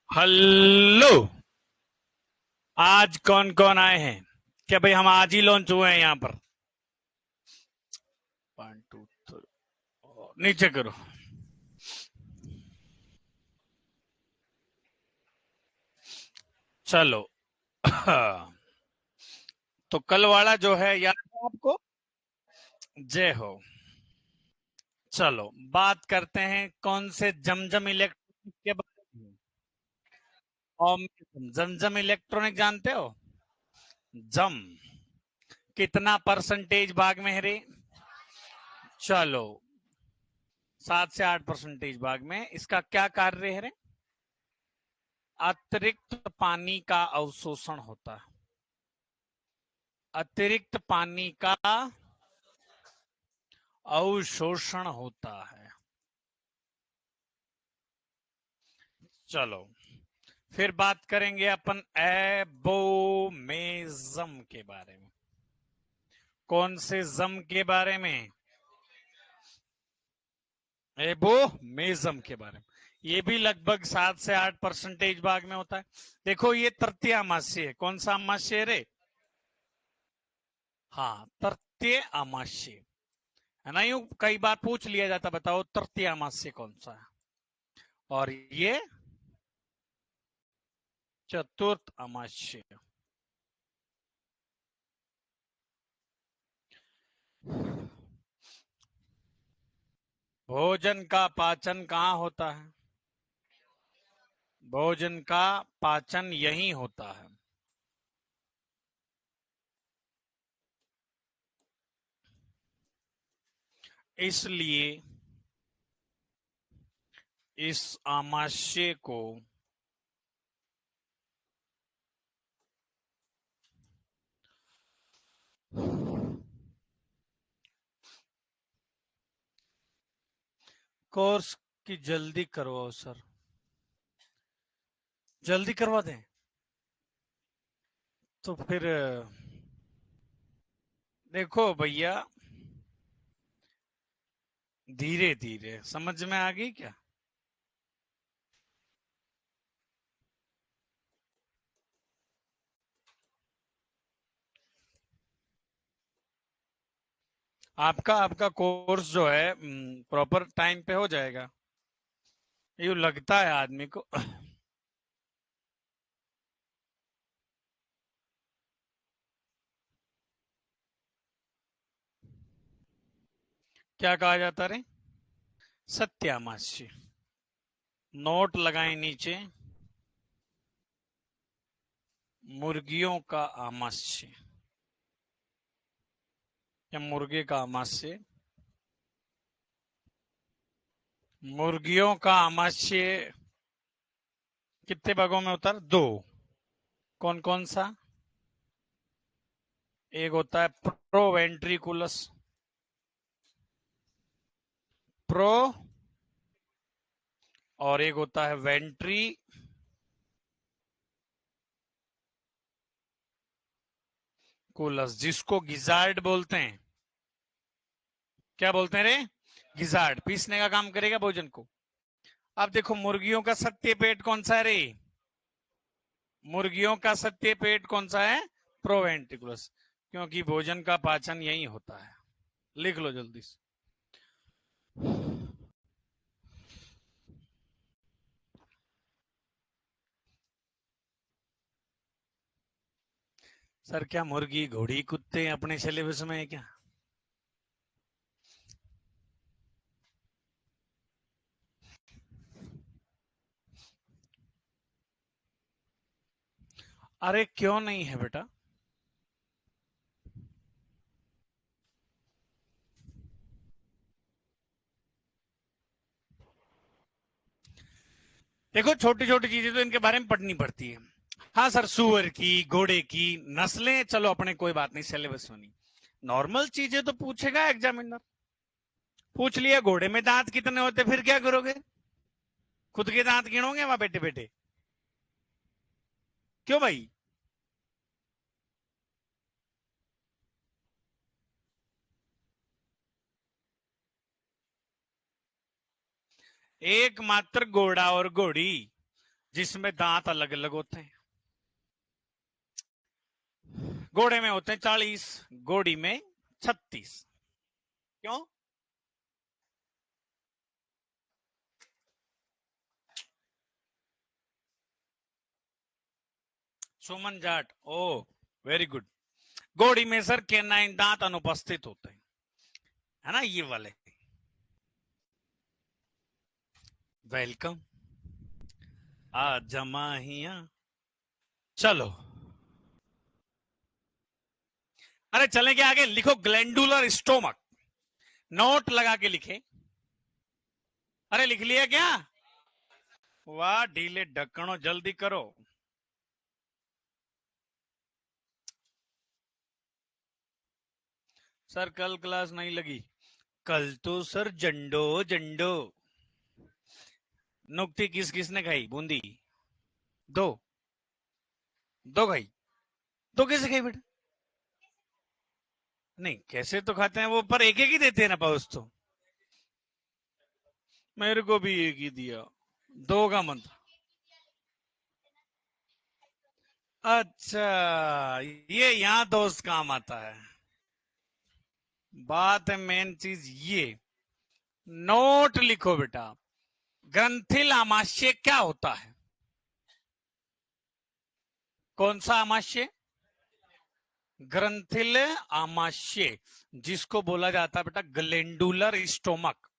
Hello. आज कौन कौन आए हैं? क्या भाई, हम आज ही लॉन्च हुए हैं यहाँ पर। 1 2 3 नीचे करो। चलो। तो कल वाला जो है याद है आपको? जय हो। चलो, बात करते हैं कौन से जमजम इलेक्ट्रॉनिक के बारे में। और जमजम इलेक्ट्रॉनिक जानते हो? जम कितना परसेंटेज भाग में है रे? चलो, 7 से 8 परसेंटेज भाग में। इसका क्या कार्य है रे? अतिरिक्त पानी का अवशोषण होता है। अतिरिक्त पानी का अवशोषण होता है। चलो, फिर बात करेंगे अपन एबोमेजम के बारे में। कौन से जम के बारे में? एबोमेजम के बारे में। ये भी लगभग 7 से 8 परसेंटेज भाग में होता है। देखो, ये तृतीय अमास्य है। कौन सा अमास्य है रे? हाँ, तृतीय अमास्य है ना। यूं कई बार पूछ लिया जाता, बताओ तृतीय अमास्य कौन सा है। और ये चतुर्थ अमास्य। भोजन का पाचन कहाँ होता है? भोजन का पाचन यही होता है। इसलिए इस आमाशय को कोर्स की जल्दी करवाओ सर। जल्दी करवा दें तो फिर देखो भैया, धीरे धीरे समझ में आ गई क्या? आपका आपका कोर्स जो है प्रॉपर टाइम पे हो जाएगा। ये लगता है आदमी को। क्या कहा जाता रे? सत्यामाशी। नोट लगाए नीचे। मुर्गियों का आमाशय या मुर्गे का आमाशय। मुर्गियों का आमाशय कितने भागों में होता है? 2। कौन कौन सा? एक होता है प्रोवेंट्रिकुलस। प्रो। और एक होता है वेंट्री कुलस, जिसको गिजार्ड बोलते हैं। क्या बोलते हैं रे? गिजार्ड पीसने का काम करेगा भोजन को। अब देखो, मुर्गियों का सत्य पेट कौन सा है रे? मुर्गियों का सत्य पेट कौन सा है? प्रोवेंट्रिकुलस। क्योंकि भोजन का पाचन यही होता है। लिख लो जल्दी से। सर, क्या मुर्गी घोड़ी कुत्ते अपने सिलेबस में है क्या? अरे क्यों नहीं है बेटा? देखो, छोटी छोटी चीजें तो इनके बारे में पढ़नी पड़ती है। हाँ सर, सुअर की घोड़े की नस्लें चलो अपने कोई बात नहीं, सिलेबस में नहीं। नॉर्मल चीजें तो पूछेगा एग्जामिनर। पूछ लिया घोड़े में दांत कितने होते, फिर क्या करोगे? खुद के दांत गिनोगे वहां बेटे बेटे? क्यों भाई? एकमात्र घोड़ा और घोड़ी जिसमें दांत अलग अलग होते हैं। घोड़े में होते हैं 40, घोड़ी में 36। क्यों? सुमन जाट, ओ वेरी गुड। घोड़ी में सर कैनाइन दांत अनुपस्थित होते हैं, है ना, ये वाले। वेलकम, आ जमा हिया। चलो, अरे चले के आगे लिखो ग्लैंडुलर स्टोमक, नोट लगा के लिखे। अरे लिख लिया क्या? वाह ढीले ढक्कनों, जल्दी करो। सर कल क्लास नहीं लगी। कल तो सर जंडो जंडो। नुक्ति किस किसने खाई? बूंदी दो, दो खाई। दो कैसे खाई बेटा? नहीं, कैसे तो खाते हैं वो, पर एक एक ही देते हैं ना पाउस तो। मेरे को भी एक ही दिया। दो का मंत्र। अच्छा, ये यहाँ दोस्त काम आता है। बात है मेन चीज ये। नोट लिखो बेटा। ग्रंथिल आमाशय क्या होता है? कौन सा आमाशय? ग्रंथिल आमाशय, जिसको बोला जाता है बेटा ग्लैंडुलर स्टोमक।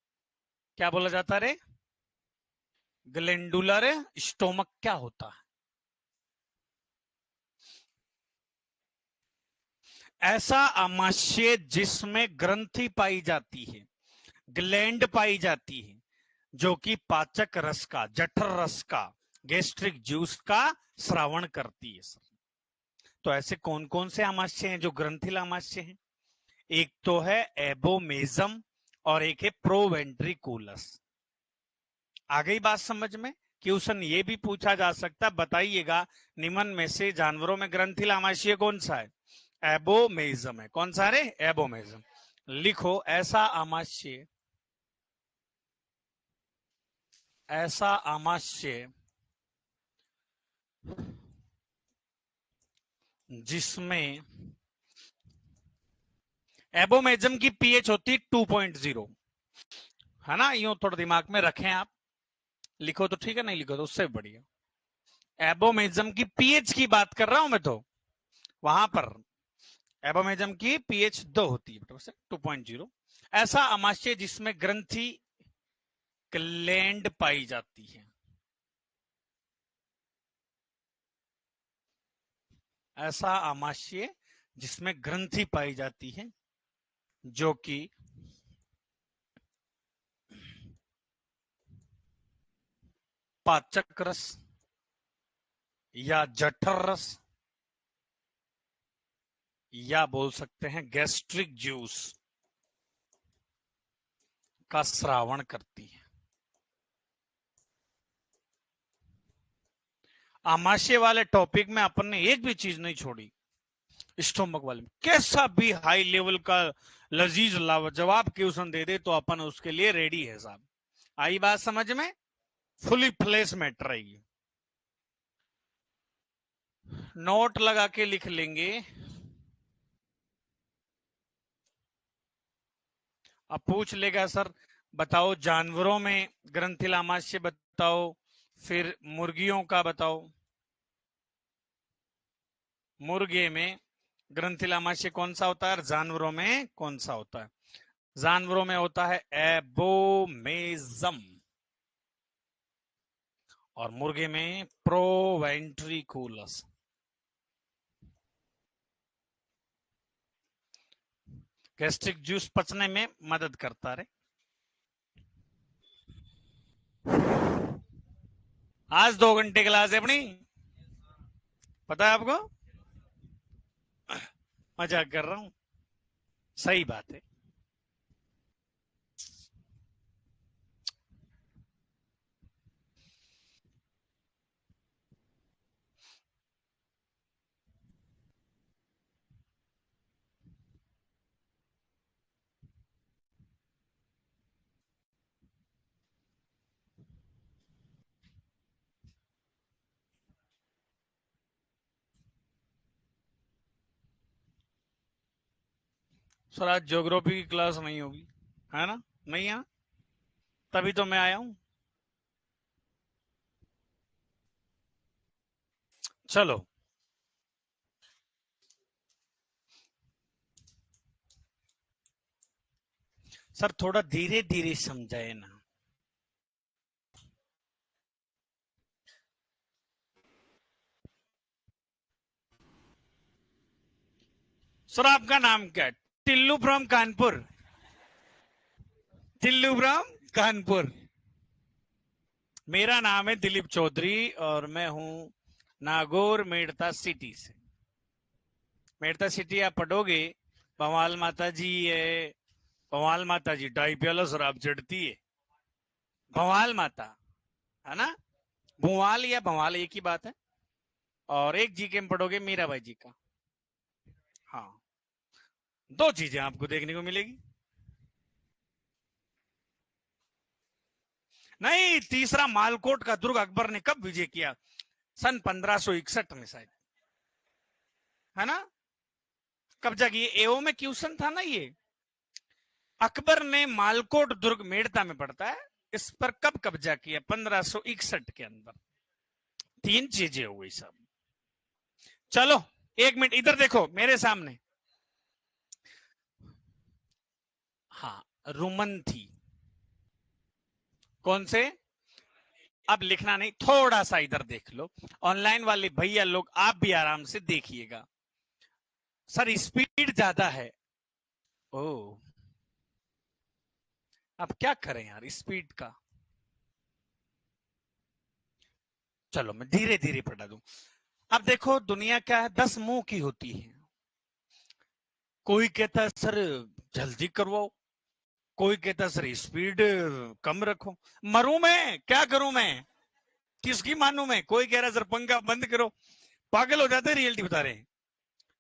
क्या बोला जाता है रे? ग्लैंडुलर स्टोमक क्या होता है? ऐसा आमाशय जिसमें ग्रंथि पाई जाती है, ग्लैंड पाई जाती है, जो कि पाचक रस का, जठर रस का, गैस्ट्रिक जूस का श्रावण करती है सर। तो ऐसे कौन कौन से आमाशय हैं जो ग्रंथिल आमाशय हैं? एक तो है एबोमेजम और एक है प्रोवेंट्रिकुलस। आ गई बात समझ में? क्वेश्चन ये भी पूछा जा सकता है, बताइएगा निम्न में से जानवरों में ग्रंथिल आमाशय कौन सा है? एबोमेजम है। कौन सा रे? एबोमेजम। लिखो ऐसा आमाशय, ऐसा आमाशय जिसमें एबोमेजम की पीएच होती 2.0, है ना, यूं थोड़ा दिमाग में रखें आप। लिखो तो ठीक है, नहीं लिखो तो उससे बढ़िया। एबोमेजम की पीएच की बात कर रहा हूं मैं तो। वहां पर एबोमेजम की पीएच 2 होती है, 2.0। ऐसा आमाशय जिसमें ग्रंथि ग्लैंड पाई जाती है। ऐसा आमाशय जिसमें ग्रंथि पाई जाती है, जो कि पाचक रस या जठर रस या बोल सकते हैं गैस्ट्रिक जूस का श्रावण करती है। आमाशय वाले टॉपिक में अपन ने एक भी चीज नहीं छोड़ी। स्टोमक वाले में कैसा भी हाई लेवल का लजीज लाजवाब क्वेश्चन दे दे तो अपन उसके लिए रेडी है साहब। आई बात समझ में? फुली फ्लैश मैटर है ये। नोट लगा के लिख लेंगे। अब पूछ लेगा सर बताओ जानवरों में ग्रंथिल आमाशय बताओ, फिर मुर्गियों का बताओ। मुर्गे में ग्रंथिल आमाशय कौन सा होता है और जानवरों में कौन सा होता है? जानवरों में होता है एबोमेजम और मुर्गे में प्रोवेंट्रिकुलस। गैस्ट्रिक जूस पचने में मदद करता है। आज 2 घंटे क्लास है अपनी, पता है आपको? मजाक कर रहा हूं, सही बात है। सर आज ज्योग्राफी की क्लास नहीं होगी, है ना? नहीं है, तभी तो मैं आया हूं। चलो सर, थोड़ा धीरे धीरे समझाए ना। सर आपका नाम क्या है? टिल्लू फ्रॉम कानपुर। टिल्लू फ्रॉम कानपुर। मेरा नाम है दिलीप चौधरी और मैं हूं नागौर मेड़ता सिटी से। मेड़ता सिटी आप पढ़ोगे, भवाल माता जी है। भवाल माता जी डाई प्याला शराब चढ़ती है। भवाल माता, है ना? भुवाल या भवाल एक ही बात है। और एक जी के में पढ़ोगे मीराबाई जी का। हाँ, दो चीजें आपको देखने को मिलेगी। नहीं, तीसरा मालकोट का दुर्ग अकबर ने कब विजय किया? सन 1561 में शायद, है ना? कब्जा किए। एओ में क्वेश्चन था ना ये। अकबर ने मालकोट दुर्ग मेड़ता में पड़ता है, इस पर कब कब्जा किया? 1561 के अंदर। तीन चीजें हो गई सब। चलो एक मिनट इधर देखो मेरे सामने। हाँ, रुमन थी। कौन से? अब लिखना नहीं, थोड़ा सा इधर देख लो। ऑनलाइन वाले भैया लोग आप भी आराम से देखिएगा। सर स्पीड ज्यादा है। ओ, अब क्या करें यार स्पीड का। चलो मैं धीरे धीरे पढ़ा दूं। अब देखो दुनिया क्या है, 10 मुंह की होती है। कोई कहता है सर जल्दी करवाओ, कोई कहता है सर स्पीड कम रखो। मरूं मैं, क्या करूं मैं, किसकी मानूं मैं? कोई कह रहा है सर पंखा बंद करो। पागल हो जाते हैं, रियलिटी बता रहे हैं।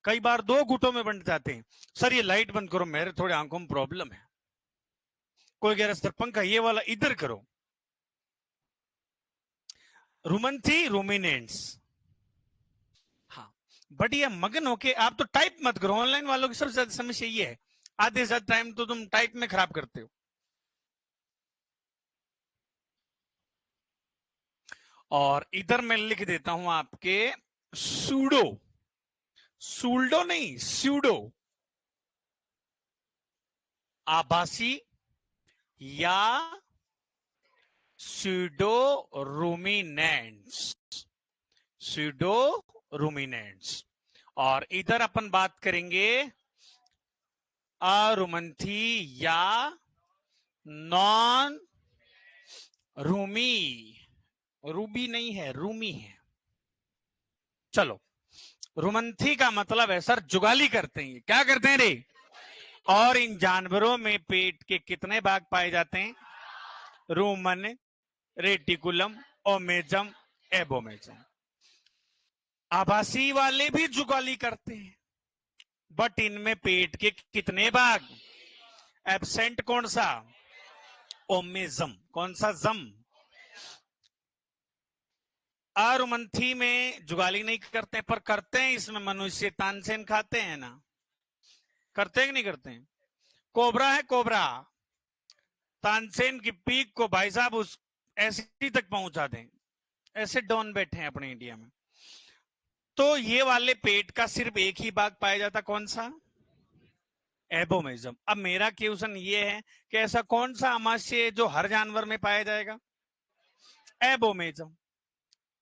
कई बार दो गुटों में बंट जाते हैं। सर ये लाइट बंद करो, मेरे थोड़े आंखों में प्रॉब्लम है। कोई कह रहा है सर पंखा ये वाला इधर करो। रुमन थी, रूमिनेंट्स। हाँ, बढ़िया मगन होके आप तो टाइप मत करो। ऑनलाइन वालों की सबसे ज्यादा समस्या ये है, आधे से ज्यादा टाइम तो तुम टाइप में खराब करते हो। और इधर मैं लिख देता हूं आपके सूडो। सूल्डो नहीं, सूडो। आभासी या सूडो रूमिनेंट्स। Pseudo ruminants. और इधर अपन बात करेंगे अरुमंथी या नॉन रूमी। रूबी नहीं है, रूमी है। चलो, रुमंथी का मतलब है सर जुगाली करते हैं। क्या करते हैं रे? और इन जानवरों में पेट के कितने भाग पाए जाते हैं? Rumen, reticulum, omasum, abomasum. आभासी वाले भी जुगाली करते हैं, बट इनमें पेट के कितने भाग? एब्सेंट कौन सा? ओमेजम। कौन सा जम? अरुमंथी में जुगाली नहीं करते, पर करते हैं इसमें मनुष्य तानसेन खाते हैं ना। करते हैं कि नहीं करते हैं? कोबरा है, कोबरा। तानसेन की पीक को भाई साहब उस ऐसी तक पहुंचा दें। ऐसे डॉन बैठे हैं अपने इंडिया में। तो ये वाले पेट का सिर्फ एक ही भाग पाया जाता, कौन सा? एबोमेजम। अब मेरा क्वेश्चन ये है कि ऐसा कौन सा आमाशय है जो हर जानवर में पाया जाएगा? एबोमेजम।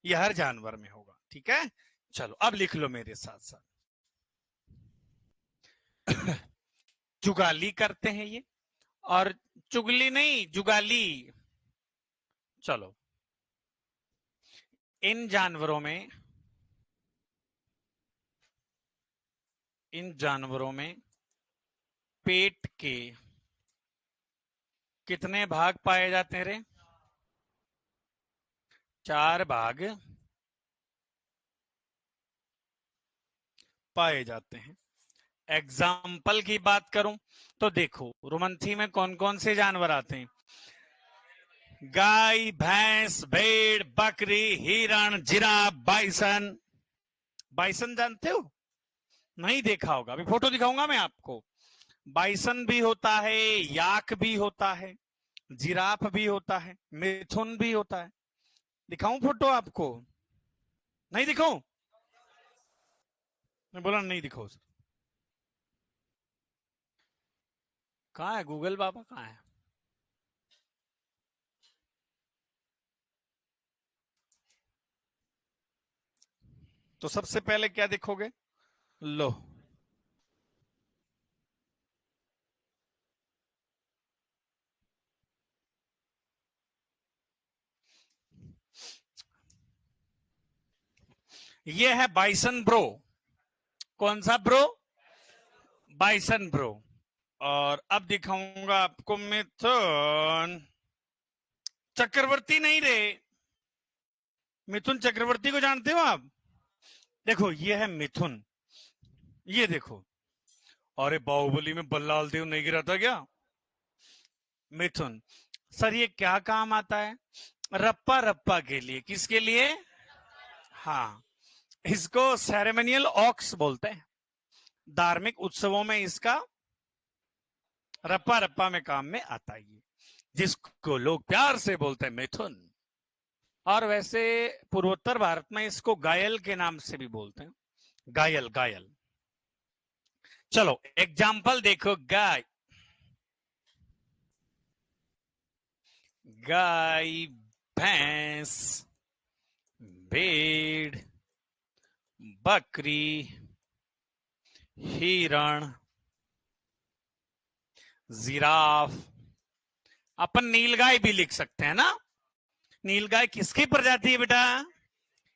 ये हर जानवर में होगा, ठीक है? चलो अब लिख लो मेरे साथ साथ। जुगाली करते हैं ये, और चुगली नहीं, जुगाली। चलो, इन जानवरों में, इन जानवरों में पेट के कितने भाग पाए जाते हैं रे? 4 भाग पाए जाते हैं। एग्जाम्पल की बात करूं तो देखो, रुमंथी में कौन कौन से जानवर आते हैं? गाय, भैंस, भेड़, बकरी, हिरण, जिराफ, बाइसन। बाइसन जानते हो? नहीं देखा होगा, अभी फोटो दिखाऊंगा मैं आपको। बाइसन भी होता है, याक भी होता है, जिराफ भी होता है, मिथुन भी होता है। दिखाऊं फोटो आपको? नहीं दिखाऊं? मैं बोला नहीं दिखाओ सर। कहाँ है गूगल बाबा, कहाँ है? तो सबसे पहले क्या देखोगे? लो, ये है बाइसन ब्रो। कौन सा ब्रो? Bison bro. और अब दिखाऊंगा आपको मिथुन चक्रवर्ती। नहीं रे, मिथुन चक्रवर्ती को जानते हो आप? देखो ये है मिथुन, ये देखो। अरे बाहुबली में बल्लाल देव नहीं गिरा था क्या? मिथुन। सर ये क्या काम आता है? रप्पा रप्पा के लिए। किसके लिए? हाँ, इसको सेरेमोनियल ऑक्स बोलते हैं। धार्मिक उत्सवों में इसका रप्पा रप्पा में काम में आता है, जिसको लोग प्यार से बोलते हैं मिथुन। और वैसे पूर्वोत्तर भारत में इसको गायल के नाम से भी बोलते हैं। गायल, गायल। चलो एग्जाम्पल देखो। गाय, गाय, भैंस, भेड़, बकरी, हिरण, जिराफ। अपन नीलगाय भी लिख सकते हैं ना? नीलगाय किसकी प्रजाति है बेटा?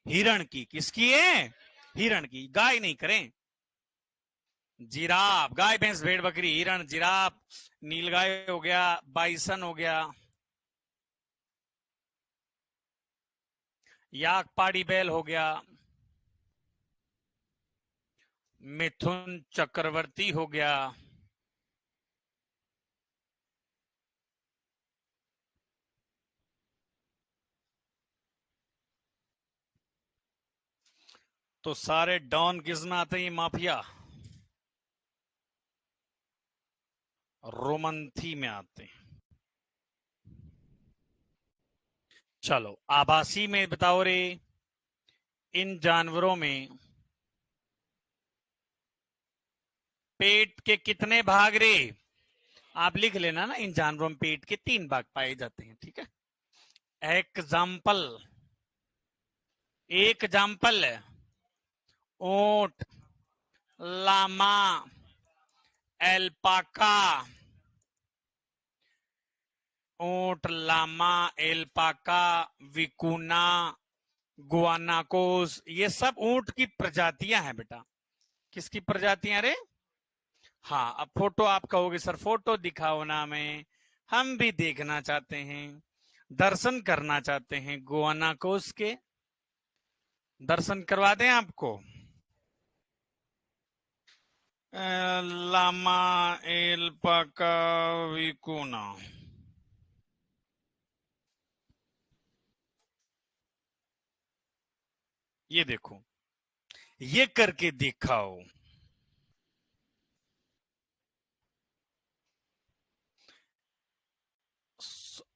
हिरण की। किसकी है? हिरण की। गाय नहीं करें। जिराफ, गाय भैंस भेड़ बकरी हिरण जिराफ, नीलगाय हो गया, बाइसन हो गया, याक पहाड़ी बैल हो गया, मिथुन चक्रवर्ती हो गया। तो सारे डॉन किस में आते हैं? माफिया रोमंथी में आते हैं। चलो आभासी में बताओ रे। इन जानवरों में पेट के कितने भाग रे? आप लिख लेना ना, इन जानवरों में पेट के 3 भाग पाए जाते हैं। ठीक है। एग्जाम्पल, एक एग्जाम्पल, ऊंट, लामा, एल्पाका। ऊंट, लामा, एल्पाका, विकुना, गुआनाकोस, ये सब ऊंट की प्रजातियां हैं बेटा। किसकी प्रजातियां रे? हाँ, अब फोटो आप कहोगे सर फोटो दिखाओ ना, हमें, हम भी देखना चाहते हैं, दर्शन करना चाहते हैं गुआनाकोस के। दर्शन करवा दें आपको? Lama, alpaca, vicuna. ये देखो, ये करके दिखाओ।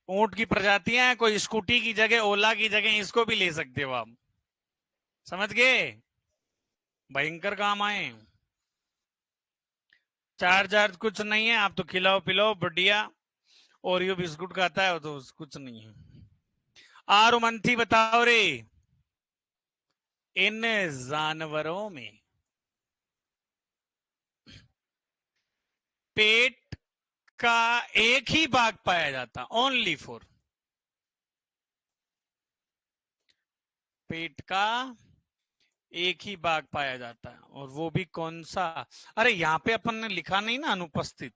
ऊंट की प्रजातियां हैं, कोई स्कूटी की जगह, ओला की जगह इसको भी ले सकते हो आप। समझ गए? भयंकर काम आए। चार्ज कुछ नहीं है, आप तो खिलाओ पिलाओ बढ़िया। ओरियो बिस्कुट खाता है तो कुछ नहीं है। आरुमंथी बताओ रे। इन जानवरों में पेट का एक ही भाग पाया जाता, ओनली फॉर। पेट का एक ही भाग पाया जाता है, और वो भी कौन सा? अरे यहां पे अपन ने लिखा नहीं ना अनुपस्थित,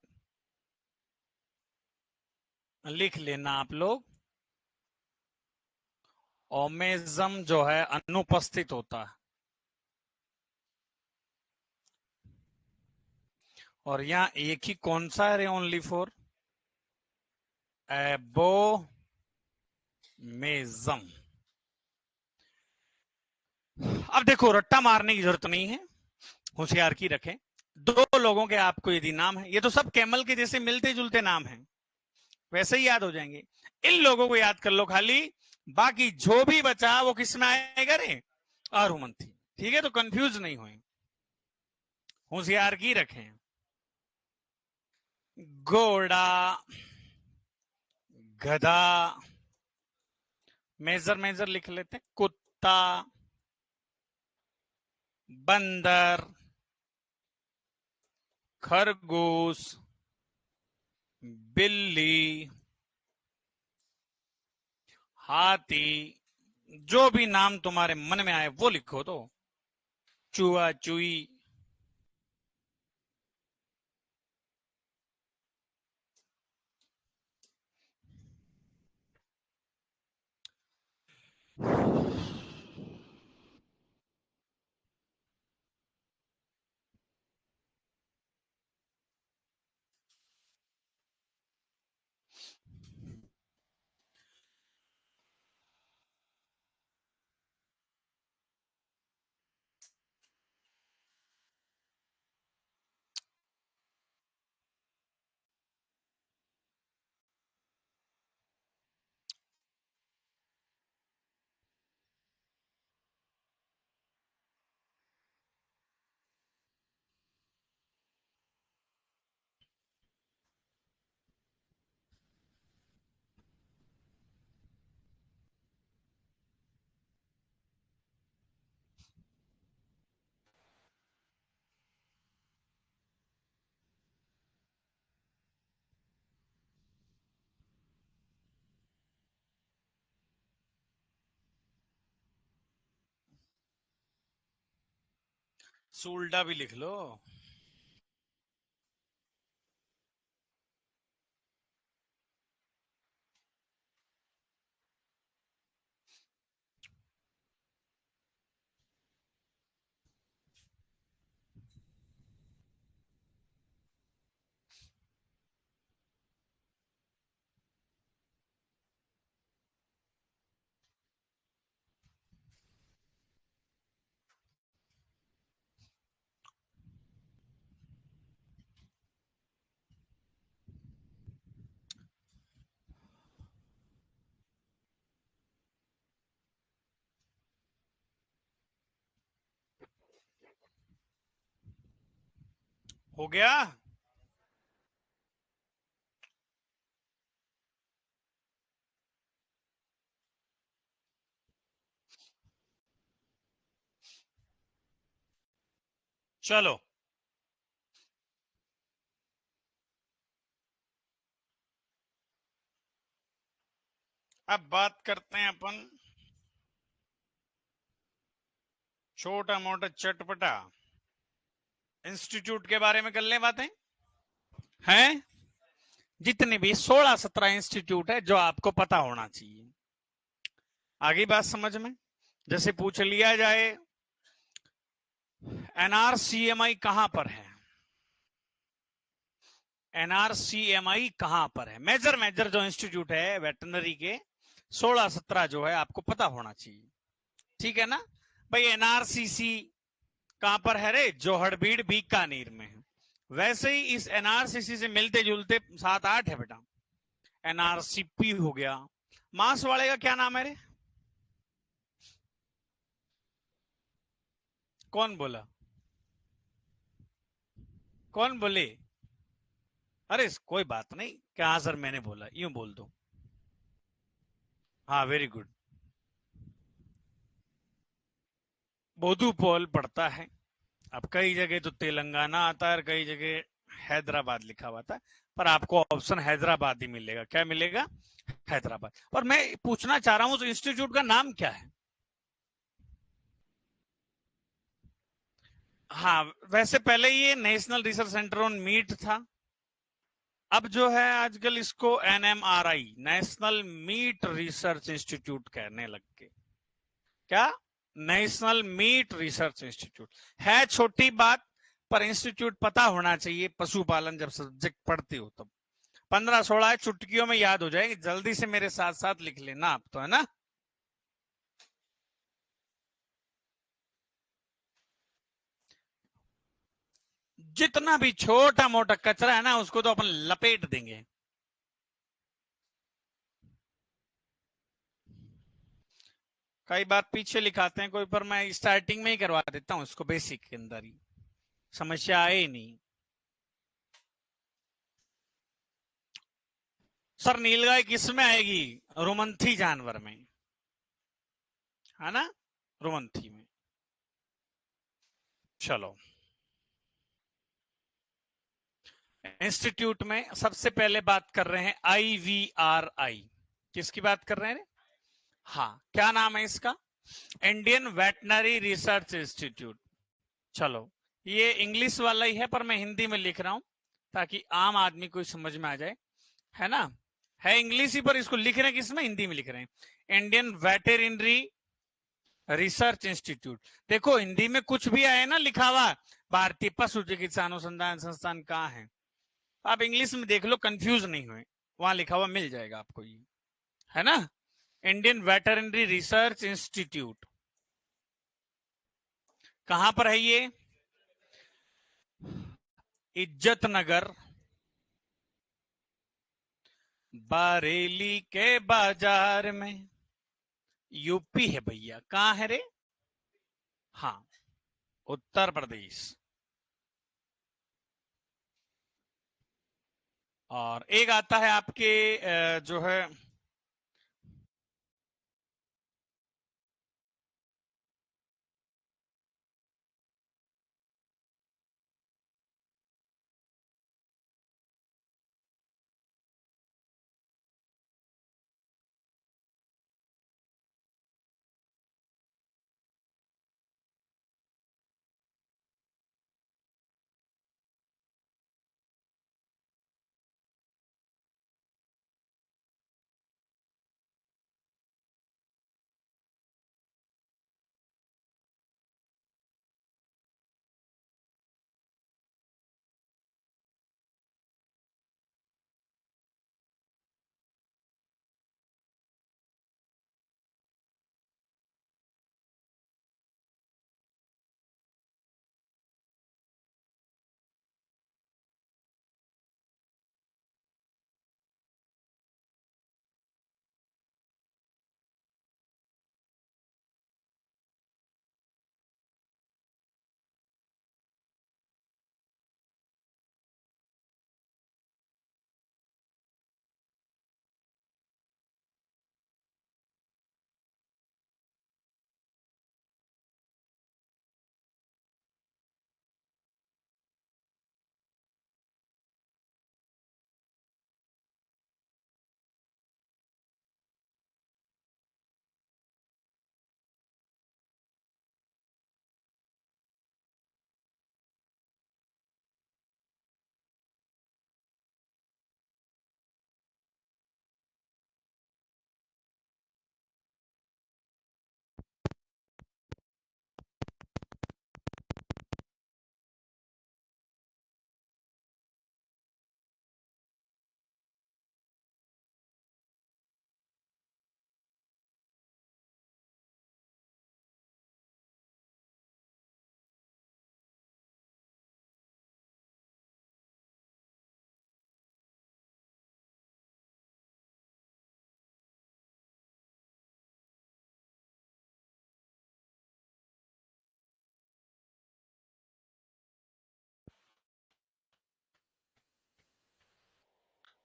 लिख लेना आप लोग। ओमेजम जो है अनुपस्थित होता है, और यहां एक ही कौन सा है? Only for abomasum. अब देखो रट्टा मारने की जरूरत नहीं है, होशियार की रखें। दो लोगों के आपको यदि नाम है, ये तो सब कैमल के जैसे मिलते जुलते नाम हैं, वैसे ही याद हो जाएंगे। इन लोगों को याद कर लो खाली, बाकी जो भी बचा वो किस में आएगा रे, आरुमंथी। ठीक है, तो कंफ्यूज नहीं हुए, होशियार की रखें। घोड़ा, गधा, मेजर मेजर लिख लेते हैं, कुत्ता, बंदर, खरगोश, बिल्ली, हाथी, जो भी नाम तुम्हारे मन में आए वो लिखो। तो चूहा, चूई, सूल्डा भी लिख लो। हो गया। चलो अब बात करते हैं अपन छोटा मोटा चटपटा इंस्टीट्यूट के बारे में। कर ले बातें हैं, जितने भी 16-17 इंस्टीट्यूट है जो आपको पता होना चाहिए। आगे बात समझ में, जैसे पूछ लिया जाए एनआरसीएमआई कहां पर है, एनआरसीएमआई कहां पर है, मेजर मेजर जो इंस्टीट्यूट है वेटनरी के 16-17 जो है आपको पता होना चाहिए। ठीक है ना भाई, एनआरसीसी कहां पर है रे, जोहड़बीड़ बीकानेर में है। वैसे ही इस एनआरसीसी से मिलते जुलते 7-8 है बेटा। एनआरसीपी हो गया। मांस वाले का क्या नाम है रे, कौन बोला, कौन बोले, अरे कोई बात नहीं, क्या सर मैंने बोला, यूं बोल दो। हाँ वेरी गुड। बोधुपोल पड़ता है। अब कई जगह तो तेलंगाना आता है और कई जगह हैदराबाद लिखा हुआ था, पर आपको ऑप्शन हैदराबाद ही मिलेगा। क्या मिलेगा, हैदराबाद। और मैं पूछना चाह रहा हूं उस इंस्टीट्यूट का नाम क्या है। हाँ, वैसे पहले ये national research centre on meat था, अब जो है आजकल इसको NMRI, national meat research institute कहने लग गए। क्या, नेशनल मीट रिसर्च इंस्टीट्यूट है, छोटी बात, पर इंस्टीट्यूट पता होना चाहिए। पशुपालन जब सब्जेक्ट पढ़ते हो तब 15-16 चुटकियों में याद हो जाएगी। जल्दी से मेरे साथ साथ लिख लेना आप, तो है ना। जितना भी छोटा मोटा कचरा है ना उसको तो अपन लपेट देंगे। कई बार पीछे लिखाते हैं कोई, पर मैं स्टार्टिंग में ही करवा देता हूं उसको, बेसिक के अंदर ही, समस्या आए ही नहीं। सर नीलगाय किस में आएगी? रुमंथी जानवर में, है ना, रुमंथी में। चलो, इंस्टीट्यूट में सबसे पहले बात कर रहे हैं IVRI। किसकी बात कर रहे हैं? हाँ, क्या नाम है इसका? Indian veterinary research institute. चलो, ये इंग्लिश वाला ही है पर मैं हिंदी में लिख रहा हूं ताकि आम आदमी को समझ में आ जाए, है ना। है इंग्लिश ही पर इसको लिख रहे हैं किसमें? हिंदी में लिख रहे हैं, इंडियन वेटरिनरी रिसर्च इंस्टीट्यूट। देखो हिंदी में कुछ भी आए ना लिखा हुआ, भारतीय पशु चिकित्सा अनुसंधान संस्थान कहाँ है, आप इंग्लिश में देख लो, कंफ्यूज नहीं हुए, वहां लिखा हुआ मिल जाएगा आपको, ये है ना, इंडियन वेटरिनरी रिसर्च इंस्टीट्यूट। कहां पर है ये? इज्जत नगर, बरेली के बाजार में। यूपी है भैया, कहां है रे? हाँ, उत्तर प्रदेश। और एक आता है आपके जो है,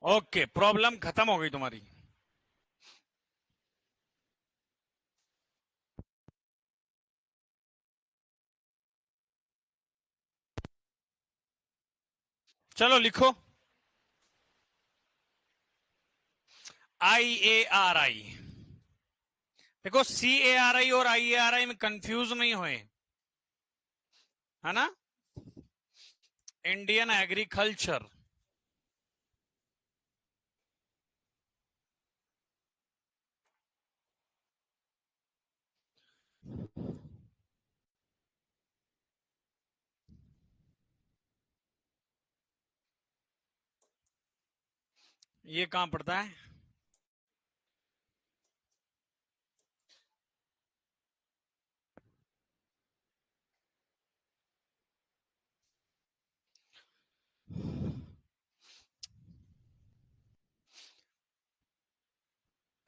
ओके, प्रॉब्लम खत्म हो गई तुम्हारी। चलो लिखो, IARI। देखो CARI और IARI में कंफ्यूज नहीं हुए, है ना, इंडियन एग्रीकल्चर। ये कहां पड़ता है?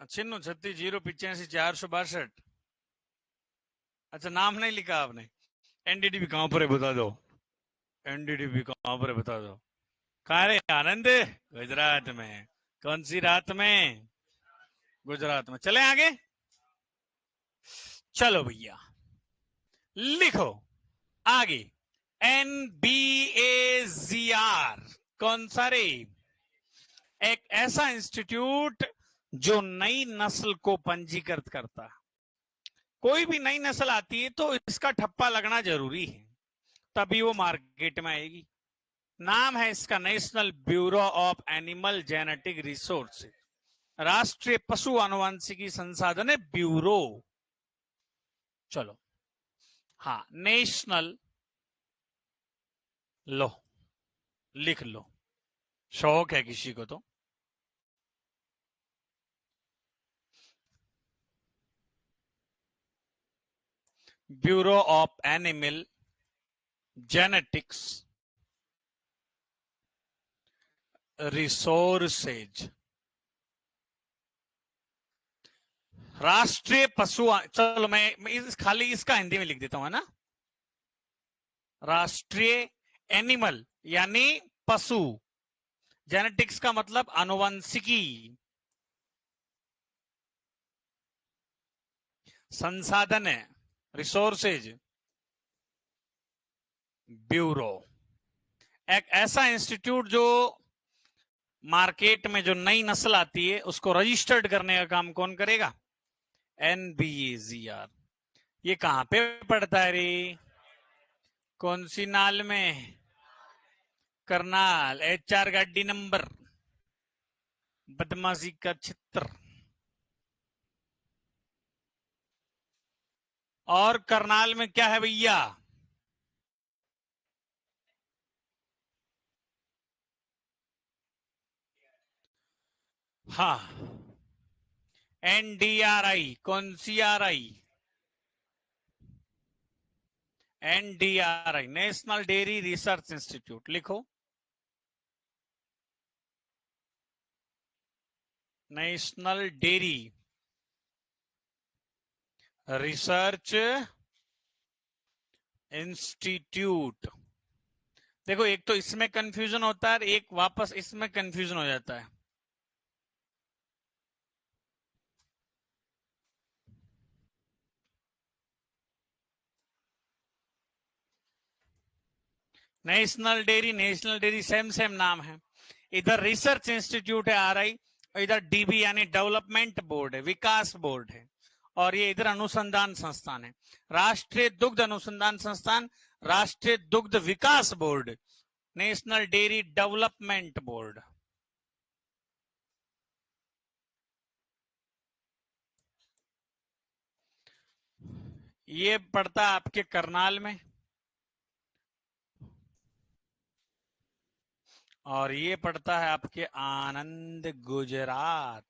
छिन्नू 36 0 85 462। अच्छा, नाम नहीं लिखा आपने। एनडीडीबी कहाँ पर है बता दो। एनडीडीबी कहाँ पर है बता दो। कहाँ रे आनंद? गुजरात में। कौन सी रात में? गुजरात में। चले आगे। चलो भैया लिखो आगे। NBAZR कौन सा रे? एक ऐसा इंस्टीट्यूट जो नई नस्ल को पंजीकृत करता है। कोई भी नई नस्ल आती है तो इसका ठप्पा लगना जरूरी है, तभी वो मार्केट में आएगी। नाम है इसका national bureau of animal genetic resource, राष्ट्रीय पशु आनुवंशिकी संसाधन ब्यूरो। चलो, हाँ, नेशनल, लो लिख लो, शौक है किसी को तो। Bureau of animal genetics resources, राष्ट्रीय पशु। चलो मैं खाली इसका हिंदी में लिख देता हूं, है ना। राष्ट्रीय एनिमल यानी पशु, जेनेटिक्स का मतलब आनुवंशिकी, संसाधन है, रिसोर्सेज ब्यूरो। एक ऐसा इंस्टीट्यूट जो मार्केट में जो नई नस्ल आती है उसको रजिस्टर्ड करने का काम कौन करेगा? NBAZR। ये कहां पे पड़ता है रे? कौन सी नाल में? करनाल। HR गाड़ी नंबर, बदमाशी का चित्र। और करनाल में क्या है भैया? हाँ, NDRI। कौन सी RI? NDRI, national dairy research institute. लिखो, नेशनल डेयरी रिसर्च इंस्टीट्यूट। देखो, एक तो इसमें कंफ्यूजन होता है, एक वापस इसमें कंफ्यूजन हो जाता है। नेशनल डेयरी सेम सेम नाम है। इधर रिसर्च इंस्टीट्यूट है RI, और इधर DB यानी डेवलपमेंट बोर्ड है, विकास बोर्ड है, और ये इधर अनुसंधान संस्थान है, राष्ट्रीय दुग्ध अनुसंधान संस्थान, राष्ट्रीय दुग्ध विकास बोर्ड, नेशनल डेयरी डेवलपमेंट बोर्ड। ये पड़ता है आपके करनाल में, और ये पड़ता है आपके आनंद, गुजरात।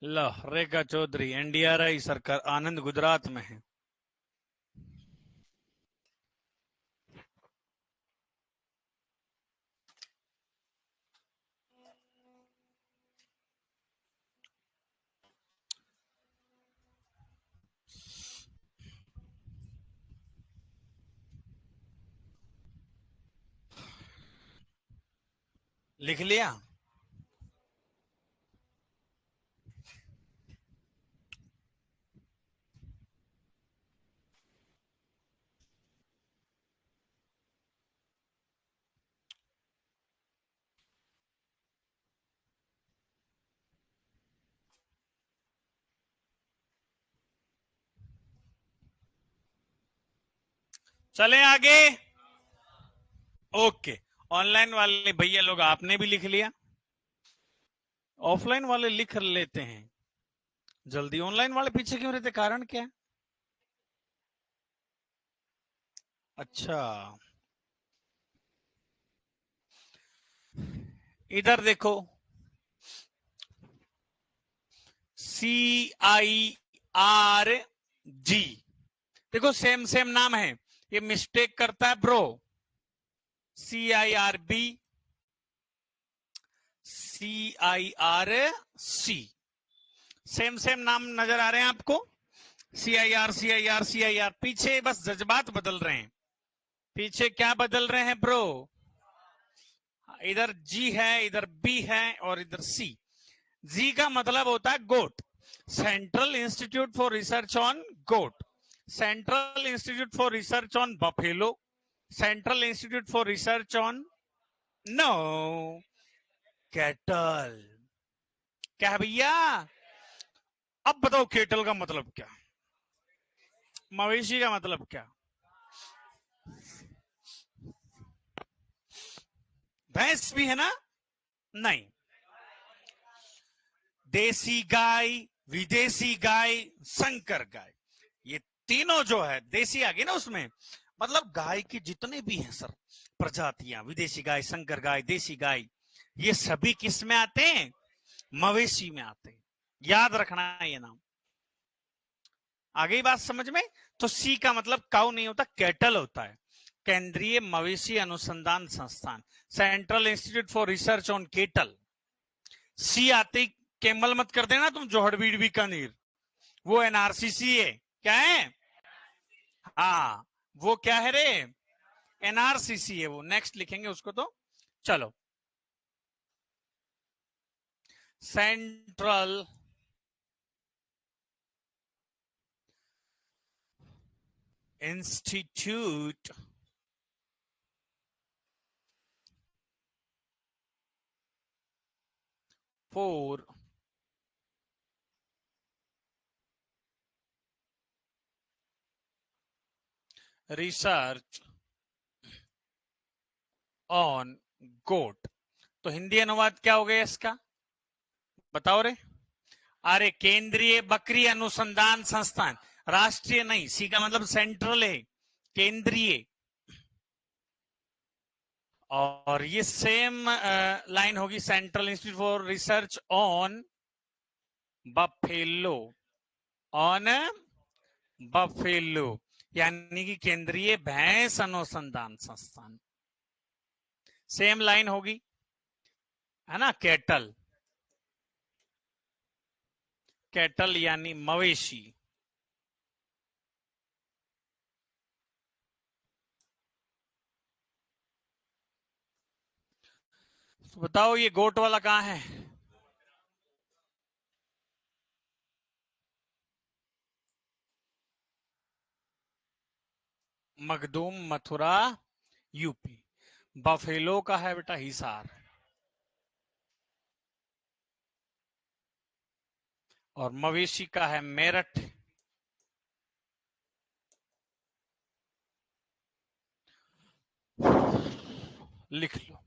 लो, रेखा चौधरी NDRI सरकार, आनंद गुजरात में है। लिख लिया? चले आगे। ओके, ऑनलाइन वाले भैया लोग आपने भी लिख लिया, ऑफलाइन वाले लिख लेते हैं जल्दी। ऑनलाइन वाले पीछे क्यों रहते, कारण क्या है? अच्छा, इधर देखो, CIRG। देखो, सेम सेम नाम है, ये मिस्टेक करता है bro. CIRB, CIRC, same same नाम नजर आ रहे हैं आपको। CIR CIR CIR, पीछे बस जज्बात बदल रहे हैं। पीछे क्या बदल रहे हैं ब्रो? इधर G है, इधर B है और इधर C। G का मतलब होता है goat, central institute for research on goat, central institute for research on buffalo, central institute for research on no cattle. क्या है भैया? अब बताओ केटल का मतलब क्या, मवेशी का मतलब क्या? भैंस भी है ना? नहीं, देसी गाय, विदेशी गाय, संकर गाय, ये तीनों जो है, देसी आ गई ना उसमें, मतलब गाय की जितने भी हैं सर प्रजातियां, विदेशी गाय, संकर गाय, देसी गाय, ये सभी किस में आते हैं? मवेशी में आते हैं। याद रखना है ये नाम। आ गई बात समझ में? तो सी का मतलब काउ नहीं होता, कैटल होता है, केंद्रीय मवेशी अनुसंधान संस्थान, central institute for research on cattle. C आते ही कैमल मत कर देना तुम, जोहड़बीड़ बीकानेर, वो NRCC है। क्या है? हाँ, वो क्या है रे? NRCC है वो। नेक्स्ट लिखेंगे उसको तो। चलो, central institute for research on goat. तो हिंदी अनुवाद क्या हो गया इसका, बताओ रे? अरे केंद्रीय बकरी अनुसंधान संस्थान, राष्ट्रीय नहीं, सी का मतलब सेंट्रल है, केंद्रीय। और ये सेम लाइन होगी, central institute for research on buffalo, on buffalo, यानी कि केंद्रीय भैंस अनुसंधान संस्थान। सेम लाइन होगी, है ना? कैटल, कैटल यानी मवेशी। तो बताओ ये गोट वाला कहां है? मखदूम, मथुरा, यूपी। बफेलो का है बेटा हिसार, और मवेशी का है मेरठ। लिख लो।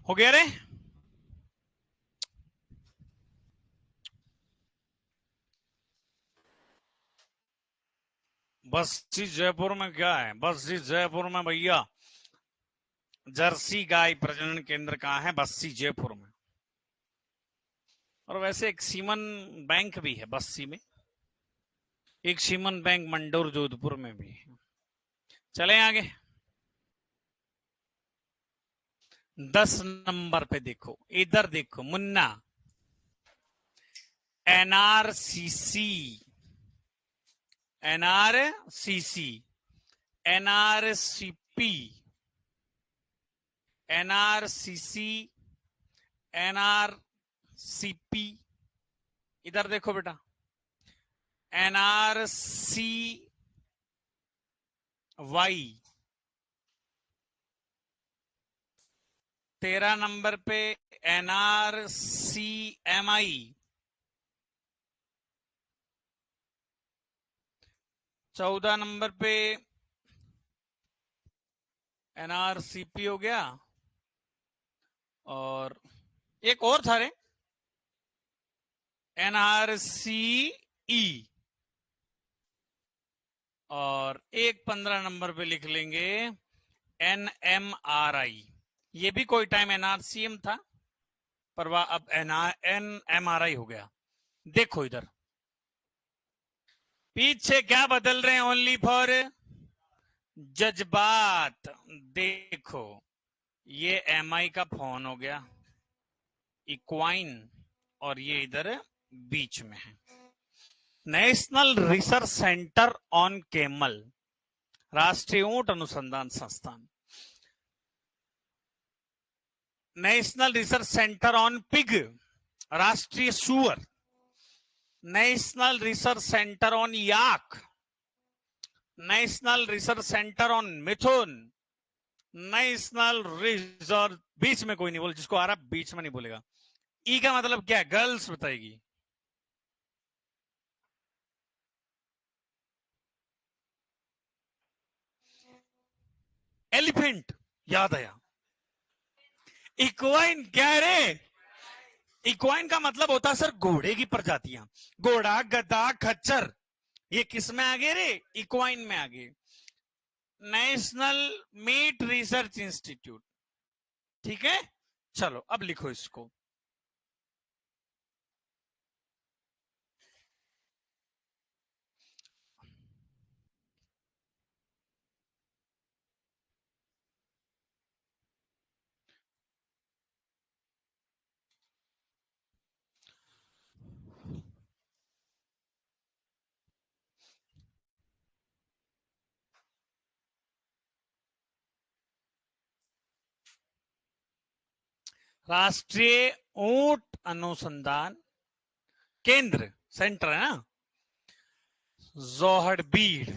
हो गया रे? बस्सी जयपुर में क्या है? बस्सी जयपुर में भैया जर्सी गाय प्रजनन केंद्र कहाँ है? बस्सी जयपुर में। और वैसे एक सीमन बैंक भी है बस्सी में, एक सीमन बैंक मंडोर जोधपुर में भी है। चले आगे, 10 नंबर पे देखो, इधर देखो Munna, NRCC, NRCC, NRCP, NRCC, NRCP, इधर देखो बेटा, NRCY। 13 नंबर पे NRCMI, 14 नंबर पे एनआरसीपी हो गया, और एक और था रे, एनआरसीई, और एक 15 नंबर पे लिख लेंगे एनएमआरआई। ये भी कोई टाइम एनआरसीएम था, पर वह अब एनएमआरआई हो गया। देखो इधर पीछे क्या बदल रहे हैं, ओनली फॉर जज्बात। देखो ये एमआई का फोन हो गया, इक्वाइन, और ये इधर बीच में है national research centre on camel, राष्ट्रीय ऊंट अनुसंधान संस्थान। National research centre on pig, राष्ट्रीय सुअर। National research centre on yak, national research centre on mithun. National reserve, बीच में कोई नहीं बोल, जिसको आ रहा बीच में नहीं बोलेगा। ई का मतलब क्या है, गर्ल्स बताएगी। एलिफेंट, याद आया। इक्वाइन क्या है रे? इक्वाइन का मतलब होता है सर घोड़े की प्रजातियां, घोड़ा, गधा, खच्चर। ये किस में आ गए रे? इक्वाइन में आ गए। नेशनल मीट रिसर्च इंस्टीट्यूट, ठीक है। चलो अब लिखो इसको। राष्ट्रीय ऊंट अनुसंधान केंद्र, सेंटर है ना, जोहड़बीड़,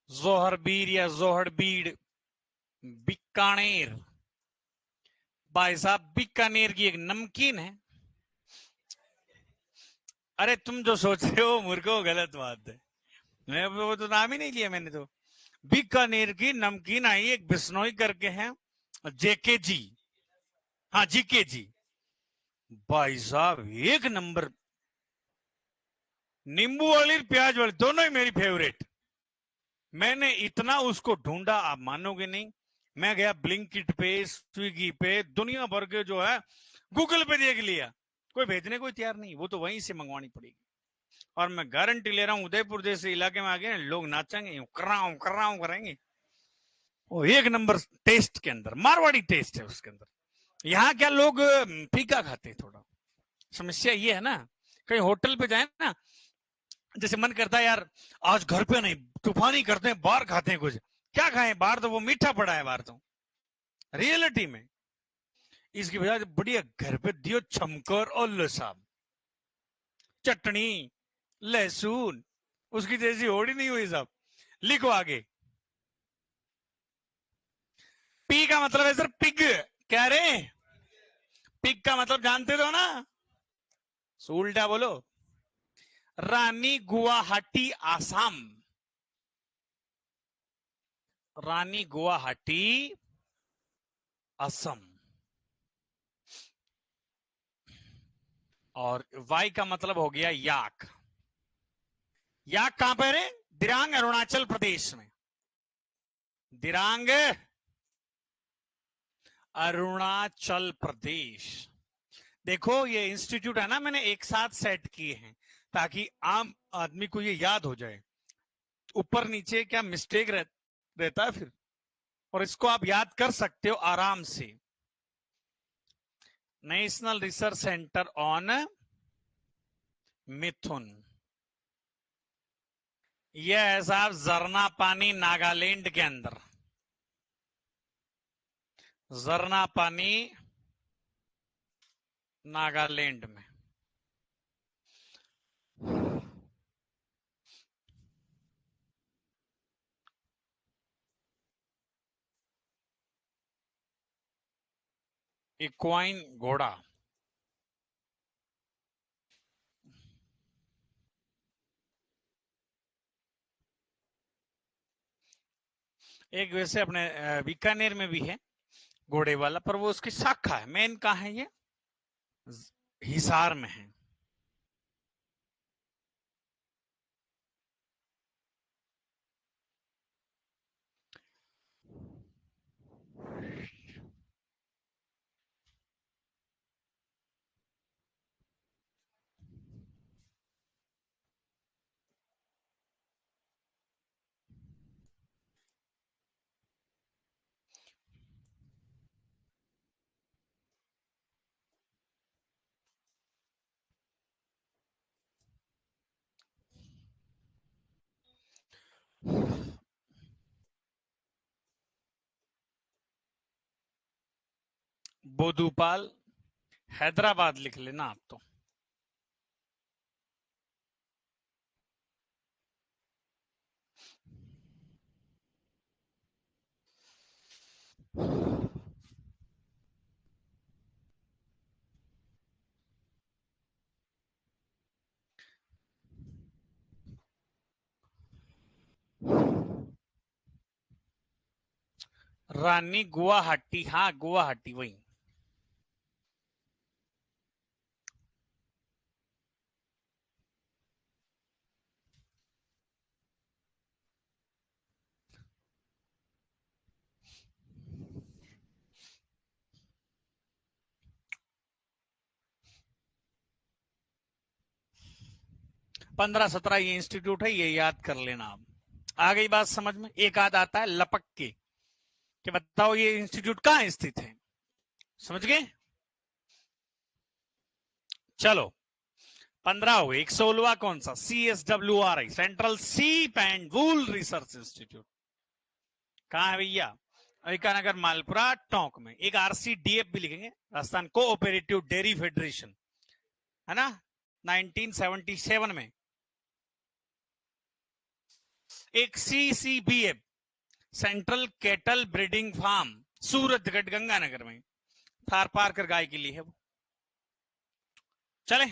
जोहड़बीड़ या जोहड़बीड़, बीकानेर। भाई साहब बीकानेर की एक नमकीन है। अरे तुम जो सोच रहे हो मूर्खो, गलत बात है। मैं वो तो नाम ही नहीं लिया मैंने तो। बीकानेर की नमकीन आई एक बिश्नोई करके है, जेके जी, हाँ जीके जी। भाई साहब एक नंबर, नींबू वाली प्याज वाली दोनों ही मेरी फेवरेट। मैंने इतना उसको ढूंढा, आप मानोगे नहीं। मैं गया ब्लिंकिट पे, स्विगी पे, दुनिया भर के जो है, गूगल पे देख लिया, कोई भेजने को तैयार नहीं, वो तो वहीं से मंगवानी पड़ेगी। और मैं गारंटी ले रहा हूं, उदयपुर जैसे इलाके में आ गए लोग नाचेंगे, कर रहा हूं करेंगे। वो एक नंबर टेस्ट के अंदर, मारवाड़ी टेस्ट है उसके अंदर। यहाँ क्या लोग फीका खाते हैं थोड़ा, समस्या ये है ना। कहीं होटल पे जाए ना, जैसे मन करता है यार आज घर पे नहीं, तूफानी करते हैं, बाहर खाते हैं कुछ। क्या खाएं बाहर, तो वो मीठा पड़ा है बाहर तो, रियलिटी में। इसकी बजाय बढ़िया घर पे दियो छमकर और लसाब, चटनी, लहसुन, उसकी जैसी होड़ी नहीं हुई साहब। लिखो आगे। पी का मतलब है सर पिग। क्या रे? पिग का मतलब जानते हो ना? उल्टा बोलो। रानी गुवाहाटी आसाम, रानी गुवाहाटी असम। और वाई का मतलब हो गया याक। याक कहां पर है? दिरांग अरुणाचल प्रदेश में। दिरांग अरुणाचल प्रदेश। देखो ये इंस्टीट्यूट है ना, मैंने एक साथ सेट किए हैं ताकि आम आदमी को ये याद हो जाए। ऊपर नीचे क्या मिस्टेक रहता है फिर, और इसको आप याद कर सकते हो आराम से। नेशनल रिसर्च सेंटर ऑन मिथुन, यह है साहब झरना पानी नागालैंड के अंदर। झरना पानी नागालैंड में। इक्वाइन घोड़ा। एक वैसे अपने बीकानेर में भी है घोड़े वाला, पर वो उसकी शाखा है, मेन कहाँ है ये? हिसार में है। बोधूपाल, हैदराबाद लिख लेना आप तो। रानी गुवाहाटी, हाँ गुवाहाटी वही। पंद्रह सत्रह ये इंस्टीट्यूट है, ये याद कर लेना आप। आ गई बात समझ में? एक आध आता है लपक के कि बताओ ये इंस्टीट्यूट कहाँ स्थित है, समझ गए? चलो 15 हो गए। 16वां कौन सा? CSWRI, सेंट्रल सीप एंड वूल रिसर्च इंस्टीट्यूट। कहाँ है भैया? अविकानगर मालपुरा टोंक में। एक RCDF भी लिखेंगे, राजस्थान कोऑपरेटिव डेयरी फेडरेशन, है ना, 1977 में। एक CCBF, central cattle breeding farm, Suratgarh Ganganagar में, थार पारकर गाय के लिए है वो। चले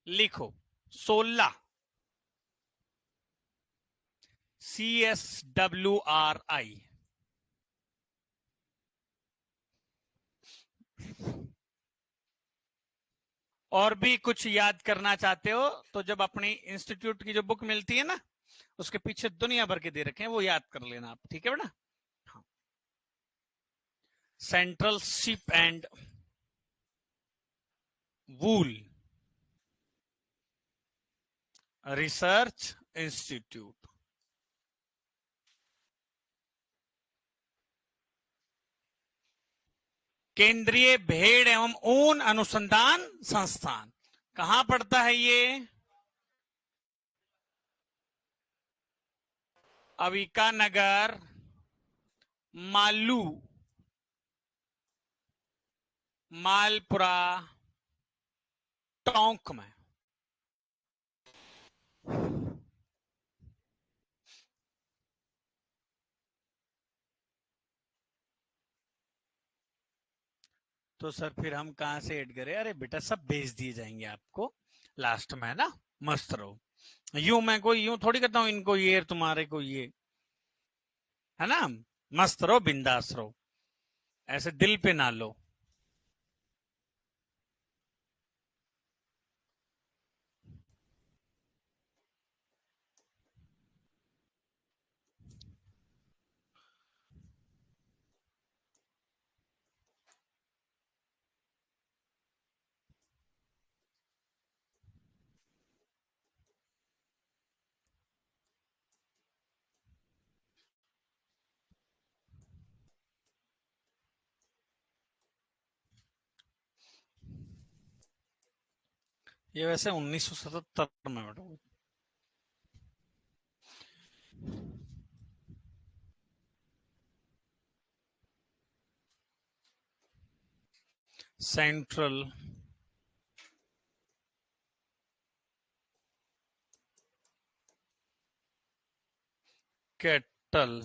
लिखो 16 CSWRI। और भी कुछ याद करना चाहते हो तो जब अपनी इंस्टीट्यूट की जो बुक मिलती है ना, उसके पीछे दुनिया भर के दे रखे हैं, वो याद कर लेना आप, ठीक है बेटा? हाँ। Central ship and wool research institute. केंद्रीय भेड़ एवं ऊन अनुसंधान संस्थान, कहां पड़ता है ये? अविकानगर मालू मालपुरा टोंक में। तो सर फिर हम कहां से ऐड करें? अरे बेटा सब भेज दिए जाएंगे आपको लास्ट में, है ना? मस्त रहो। यूं मैं कोई यूं थोड़ी करता हूं इनको ये तुम्हारे को ये, है ना? मस्त रहो, बिंदास रहो, ऐसे दिल पे ना लो। ये वैसे 1977 में बेटा। सेंट्रल कैटल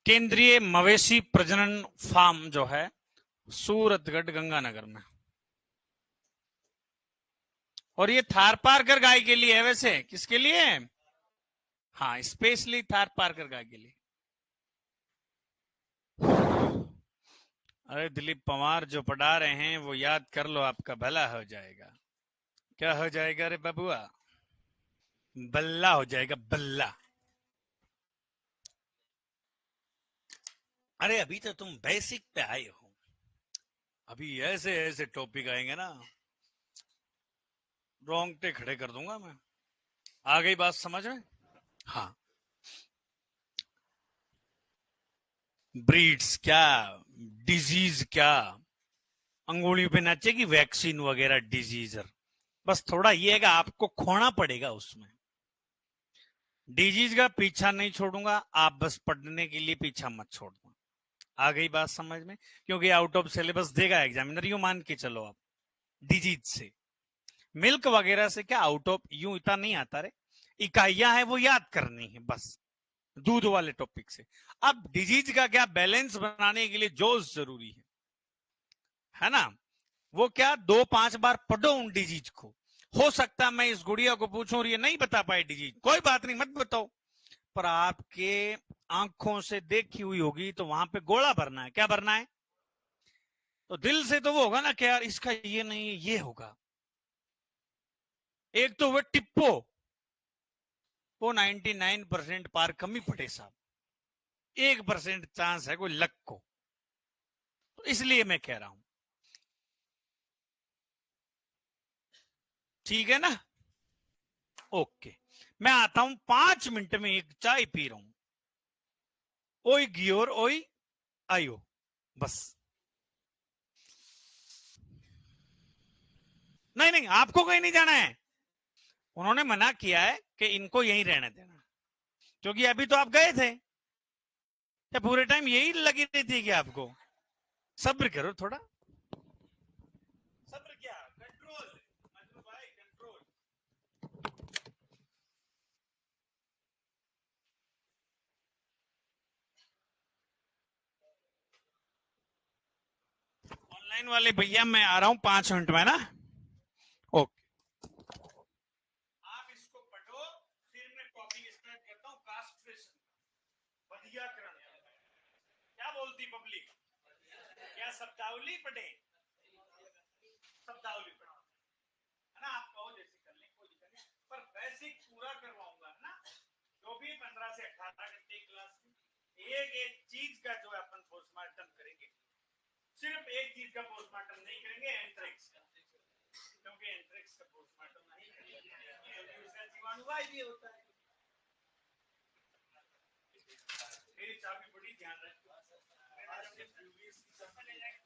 केंद्रीय मवेशी प्रजनन फार्म जो है सूरतगढ़ गंगानगर में। और ये थार पारकर गाय के लिए है, वैसे किसके लिए है? हाँ, स्पेशली थार पारकर गाय के लिए। अरे दिलीप पवार जो पढ़ा रहे हैं वो याद कर लो, आपका भला हो जाएगा। क्या हो जाएगा रे बबुआ? बल्ला हो जाएगा, बल्ला। अरे अभी तो तुम बेसिक पे आए हो, अभी ऐसे ऐसे टॉपिक आएंगे ना, रोंगटे खड़े कर दूंगा मैं। आ गई बात समझ में? हाँ। ब्रीड्स क्या, डिजीज क्या, अंगुली पे नाचेगी वैक्सीन वगैरह डिजीजर। बस थोड़ा ये है कि आपको खोना पड़ेगा उसमें। डिजीज का पीछा नहीं छोड़ूंगा, आप बस पढ़ने के लिए पीछा मत छोड़ना। आ गई बात समझ में? क्योंकि आउट ऑफ सिलेबस देगा एग्जामिनर, यूं मान के चलो आप। डिजीज से, मिल्क वगैरह से क्या आउट ऑफ यूं इतना नहीं आता रे। इकाइयां है वो याद करनी है बस, दूध वाले टॉपिक से। अब डिजीज का क्या, बैलेंस बनाने के लिए जोश जरूरी है ना? वो क्या 2-5 बार पढ़ो उन डिजीज को। हो सकता है मैं इस गुड़िया को पूछूं और ये नहीं बता पाए डिजीज, कोई बात नहीं, मत बताओ। पर आपके आंखों से देखी हुई होगी तो वहां पे गोला भरना है। क्या भरना है? तो दिल से तो वो होगा ना कि यार इसका ये नहीं ये होगा। एक तो वो टिप्पो, वो 99% पार कम ही पड़े साहब, 1% चांस है कोई लक को। तो इसलिए मैं कह रहा हूं, ठीक है ना? ओके, मैं आता हूं 5 मिनट में, एक चाय पी रहा हूं। ओई गियोर ओई आयो, बस। नहीं नहीं, आपको कहीं नहीं जाना है। उन्होंने मना किया है कि इनको यहीं रहने देना, क्योंकि अभी तो आप गए थे, या पूरे टाइम यही लगी रही थी कि आपको? सब्र करो थोड़ा, सब्र क्या, कंट्रोल मजनू भाई, कंट्रोल। ऑनलाइन वाले भैया मैं आ रहा हूं 5 मिनट में ना। ओके, आप इसको पढ़ो, फिर मैं टॉपिक स्टार्ट करता हूं, कास्ट्रेशन, बधियाकरण। क्या बोलती पब्लिक? क्या शब्दावली पढ़े? शब्दावली पढ़ो, है ना? आप कहो जैसे कर लें, कोई दिक्कत नहीं, पर बेसिक पूरा करवाऊंगा ना, जो भी 15 से 18 घंटे क्लास में। एक एक चीज का जो है अपन पोस्टमार्टम करेंगे, सिर्फ एक चीज का पोस्टमार्टम नहीं करेंगे, एंट्रिक्स का, क्योंकि एंट्रिक्स का पोस्टमार्टम नहीं करेंगे क्योंकि उसका जीवाणुवाही भी होता है। मेरी चाबी बड़ी ध्यान रखो, आज हमने प्रीवियस की सब ले जाएंगे।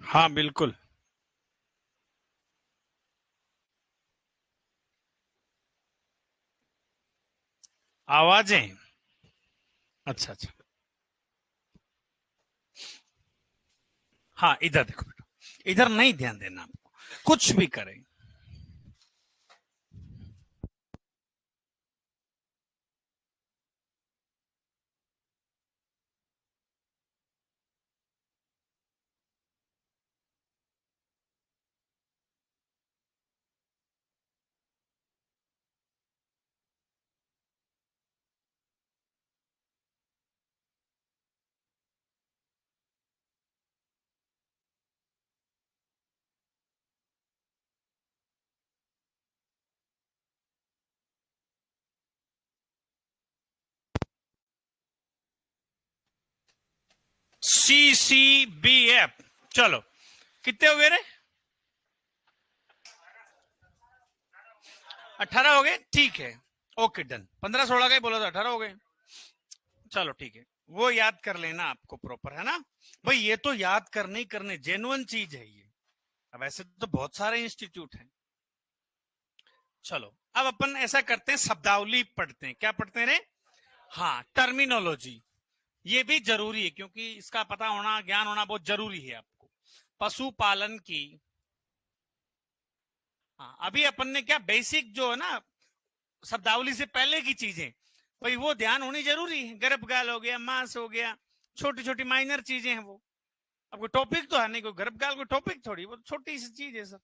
हाँ बिल्कुल। आवाजें। अच्छा अच्छा। हाँ इधर देखो बेटा, इधर नहीं ध्यान देना आपको, कुछ भी करें। CCBF। चलो, कितने हो गए रे? 18 हो गए, ठीक है। Okay done. 15 16 गए बोला था, 18 हो गए। चलो ठीक है, वो याद कर लेना आपको प्रॉपर, है ना भाई। ये तो याद करने ही करने जेन्युइन चीज है ये। अब ऐसे तो बहुत सारे इंस्टीट्यूट हैं। चलो अब अपन ऐसा करते हैं, शब्दावली पढ़ते हैं। क्या पढ़ते हैं रे? हाँ, टर्मिनोलॉजी। ये भी जरूरी है, क्योंकि इसका पता होना, ज्ञान होना बहुत जरूरी है आपको। पशुपालन की, हाँ अभी अपन ने क्या बेसिक जो है ना, शब्दावली से पहले की चीजें, भाई वो ध्यान होनी जरूरी है। गर्भकाल हो गया, मांस हो गया, छोटी छोटी माइनर चीजें हैं वो। अब कोई टॉपिक तो है नहीं, कोई गर्भकाल कोई टॉपिक थोड़ी, वो छोटी सी चीज है सर।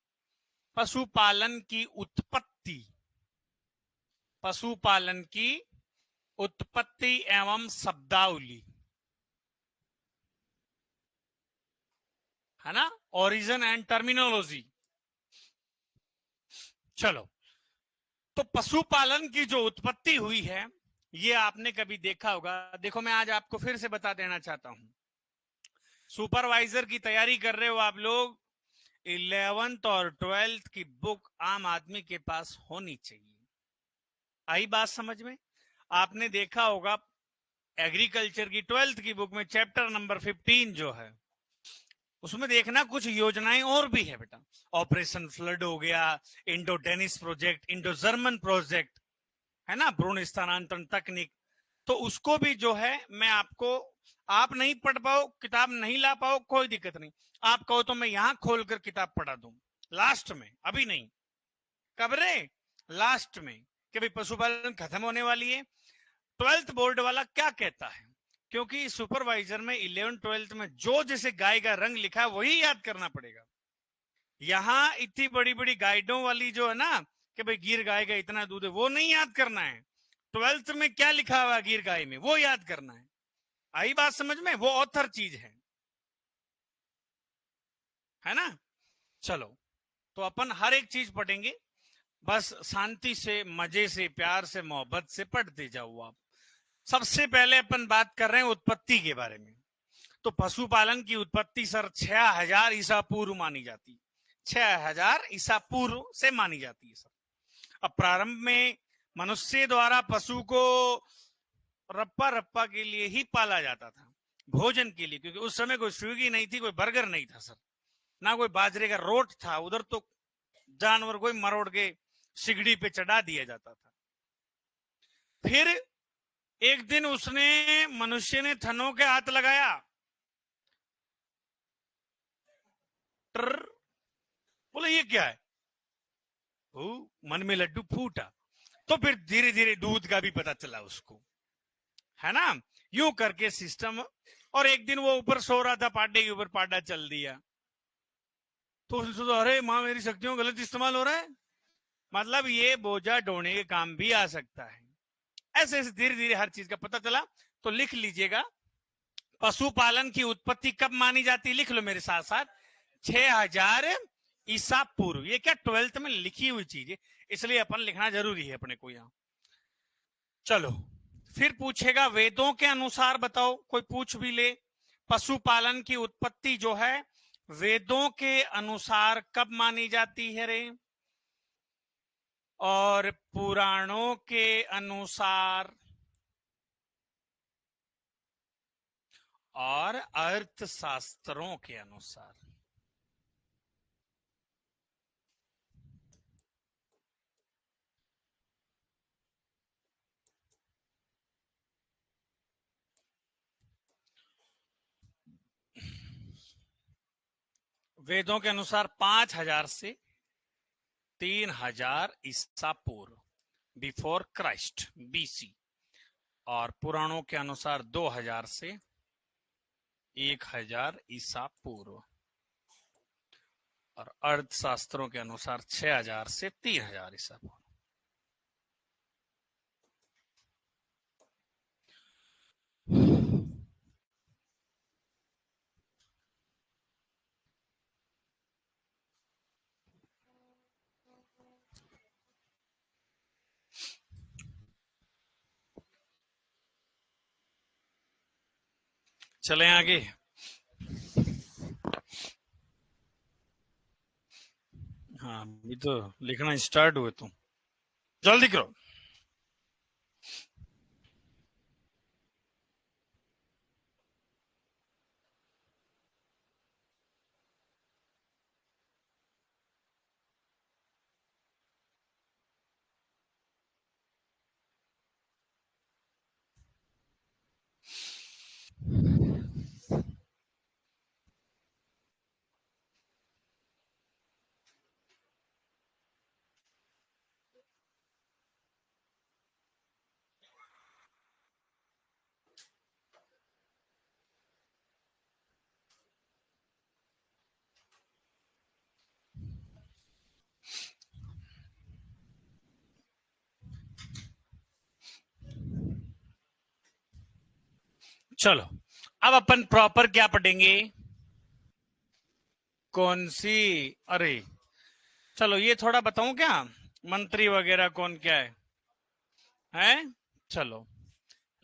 पशुपालन की उत्पत्ति, पशुपालन की उत्पत्ति एवं शब्दावली, है ना, ओरिजिन एंड टर्मिनोलॉजी। चलो, तो पशुपालन की जो उत्पत्ति हुई है, ये आपने कभी देखा होगा। देखो मैं आज आपको फिर से बता देना चाहता हूं। सुपरवाइजर की तैयारी कर रहे हो आप लोग, 11th और 12th की बुक आम आदमी के पास होनी चाहिए। आई बात समझ में? आपने देखा होगा एग्रीकल्चर की 12th की बुक में चैप्टर नंबर 15 जो है, उसमें देखना कुछ योजनाएं और भी है बेटा। ऑपरेशन फ्लड हो गया, Indo Danish project, Indo German project, है ना, भ्रूण स्थानांतरण तकनीक। तो उसको भी जो है मैं आपको, आप नहीं पढ़ पाओ, किताब नहीं ला पाओ, कोई दिक्कत नहीं। आप कहो तो मैं यहां खोलकर किताब पढ़ा दूं लास्ट में, अभी नहीं। कब रे? लास्ट में। कि भाई पशुपालन खत्म होने वाली है। 12th बोर्ड वाला क्या कहता है, क्योंकि सुपरवाइजर में 11 12th में जो जैसे गाय का रंग लिखा है वही याद करना पड़ेगा। यहां इतनी बड़ी बड़ी गाइडों वाली जो है ना, कि भाई गिर गाय का इतना दूध है, वो नहीं याद करना है। 12th में क्या लिखा हुआ गिर गाय में, वो याद करना है। आई बात समझ में? वो ऑथर चीज है ना। चलो, तो अपन हर एक चीज पढ़ेंगे, बस शांति से, मजे से, प्यार से, मोहब्बत से पढ़ते जाओ आप। सबसे पहले अपन बात कर रहे हैं उत्पत्ति के बारे में। तो पशुपालन की उत्पत्ति सर 6000 ईसा पूर्व मानी जाती, 6000 ईसा पूर्व से मानी जाती है सर। अब प्रारंभ में मनुष्य द्वारा पशु को रप्पा रप्पा के लिए ही पाला जाता था, भोजन के लिए, क्योंकि उस समय कोई स्विगी नहीं थी, कोई बर्गर नहीं था सर, ना कोई बाजरे का रोट था। उधर तो जानवर कोई मरोड़ के सिगड़ी पे चढ़ा दिया जाता था। फिर एक दिन उसने, मनुष्य ने थनों के हाथ लगाया, टर, बोले ये क्या है? ओ, मन में लड्डू फूटा। तो फिर धीरे धीरे दूध का भी पता चला उसको, है ना, यूं करके सिस्टम। और एक दिन वो ऊपर सो रहा था, पाडे के ऊपर पाडा चल दिया। तो उसने सोचा, अरे माँ मेरी शक्तियों का गलत इस्तेमाल हो रहा है, मतलब ये बोझा ढोने के काम भी आ सकता है। ऐसे ऐसे धीरे धीरे हर चीज का पता चला। तो लिख लीजिएगा, पशुपालन की उत्पत्ति कब मानी जाती है, लिख लो मेरे साथ साथ, 6000 ईसा पूर्व। ये क्या 12th में लिखी हुई चीज है, इसलिए अपन लिखना जरूरी है अपने को यहाँ। चलो, फिर पूछेगा वेदों के अनुसार बताओ, कोई पूछ भी ले, पशुपालन की उत्पत्ति जो है वेदों के अनुसार कब मानी जाती है रे? और पुराणों के अनुसार और अर्थशास्त्रों के अनुसार। वेदों के अनुसार 5000 से 3000 ईसा पूर्व, बिफोर क्राइस्ट, बीसी। और पुराणों के अनुसार 2000 से 1000 ईसा पूर्व, और अर्थशास्त्रों के अनुसार 6000 से 3000 ईसा पूर्व। चलें आगे। हाँ, अभी तो लिखना स्टार्ट हुए तुम, जल्दी करो। चलो, अब अपन प्रॉपर क्या पढ़ेंगे? कौन सी? अरे चलो, ये थोड़ा बताऊं क्या, मंत्री वगैरह कौन क्या है? हैं? चलो,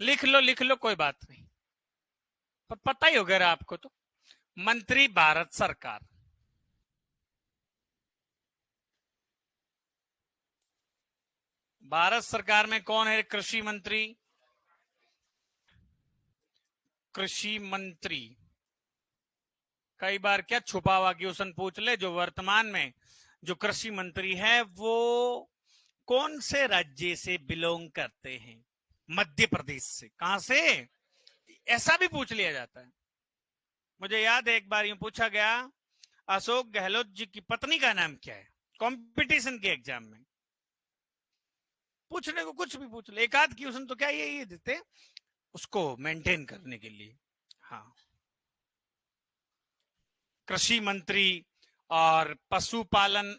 लिख लो, कोई बात नहीं, पर पता ही होगा आपको तो। मंत्री भारत सरकार, भारत सरकार में कौन है कृषि मंत्री? कृषि मंत्री कई बार क्या छुपा हुआ क्वेश्चन पूछ ले, जो वर्तमान में जो कृषि मंत्री है वो कौन से राज्य से बिलोंग करते हैं? मध्य प्रदेश से। कहां से? ऐसा भी पूछ लिया जाता है। मुझे याद है एक बार यूं पूछा गया, अशोक गहलोत जी की पत्नी का नाम क्या है? कंपटीशन के एग्जाम में पूछने को कुछ भी पूछ ले, एक आध क्वेश्चन तो क्या ये देते उसको मेंटेन करने के लिए। हाँ, कृषि मंत्री और पशुपालन,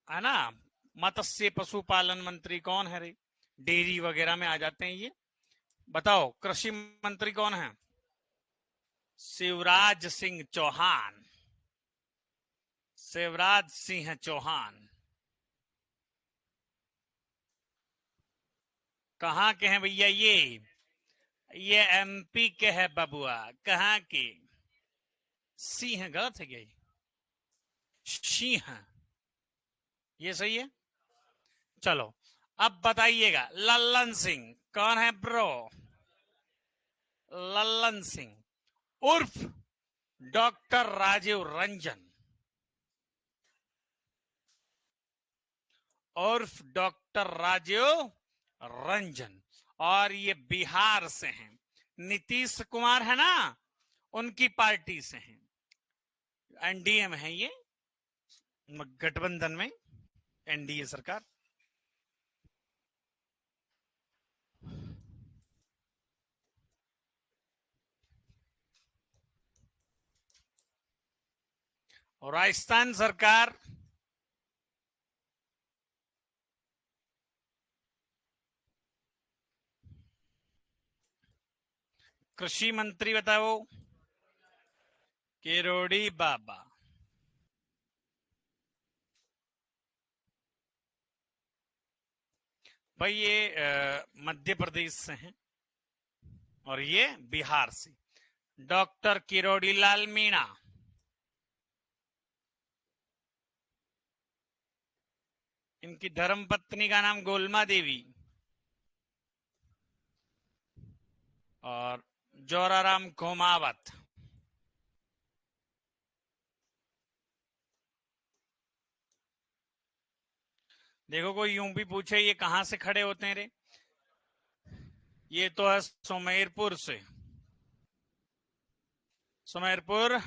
है ना, मत्स्य पशुपालन मंत्री कौन है रे? डेयरी वगैरह में आ जाते हैं ये। बताओ, कृषि मंत्री कौन है? शिवराज सिंह चौहान। शिवराज सिंह चौहान कहाँ के हैं भैया ये एमपी के है बबुआ। कहाँ के? सिंह गलत है क्या? सिंह, ये सही है। चलो, अब बताइएगा, लल्लन सिंह कौन है ब्रो? लल्लन सिंह उर्फ डॉक्टर राजीव रंजन, उर्फ डॉक्टर राजीव रंजन। और ये बिहार से हैं, नीतीश कुमार है ना, उनकी पार्टी से हैं, एनडीए में है ये, गठबंधन में, एनडीए सरकार। और राजस्थान सरकार कृषि मंत्री बताओ? किरोड़ी बाबा। भाई ये मध्य प्रदेश से हैं और ये बिहार से। डॉक्टर किरोड़ी लाल मीणा, इनकी धर्मपत्नी का नाम गोलमा देवी, और जोराराम खोमावत। देखो, कोई यूं भी पूछे ये कहां से खड़े होते हैं रे, ये तो है सुमेरपुर से, सुमेरपुर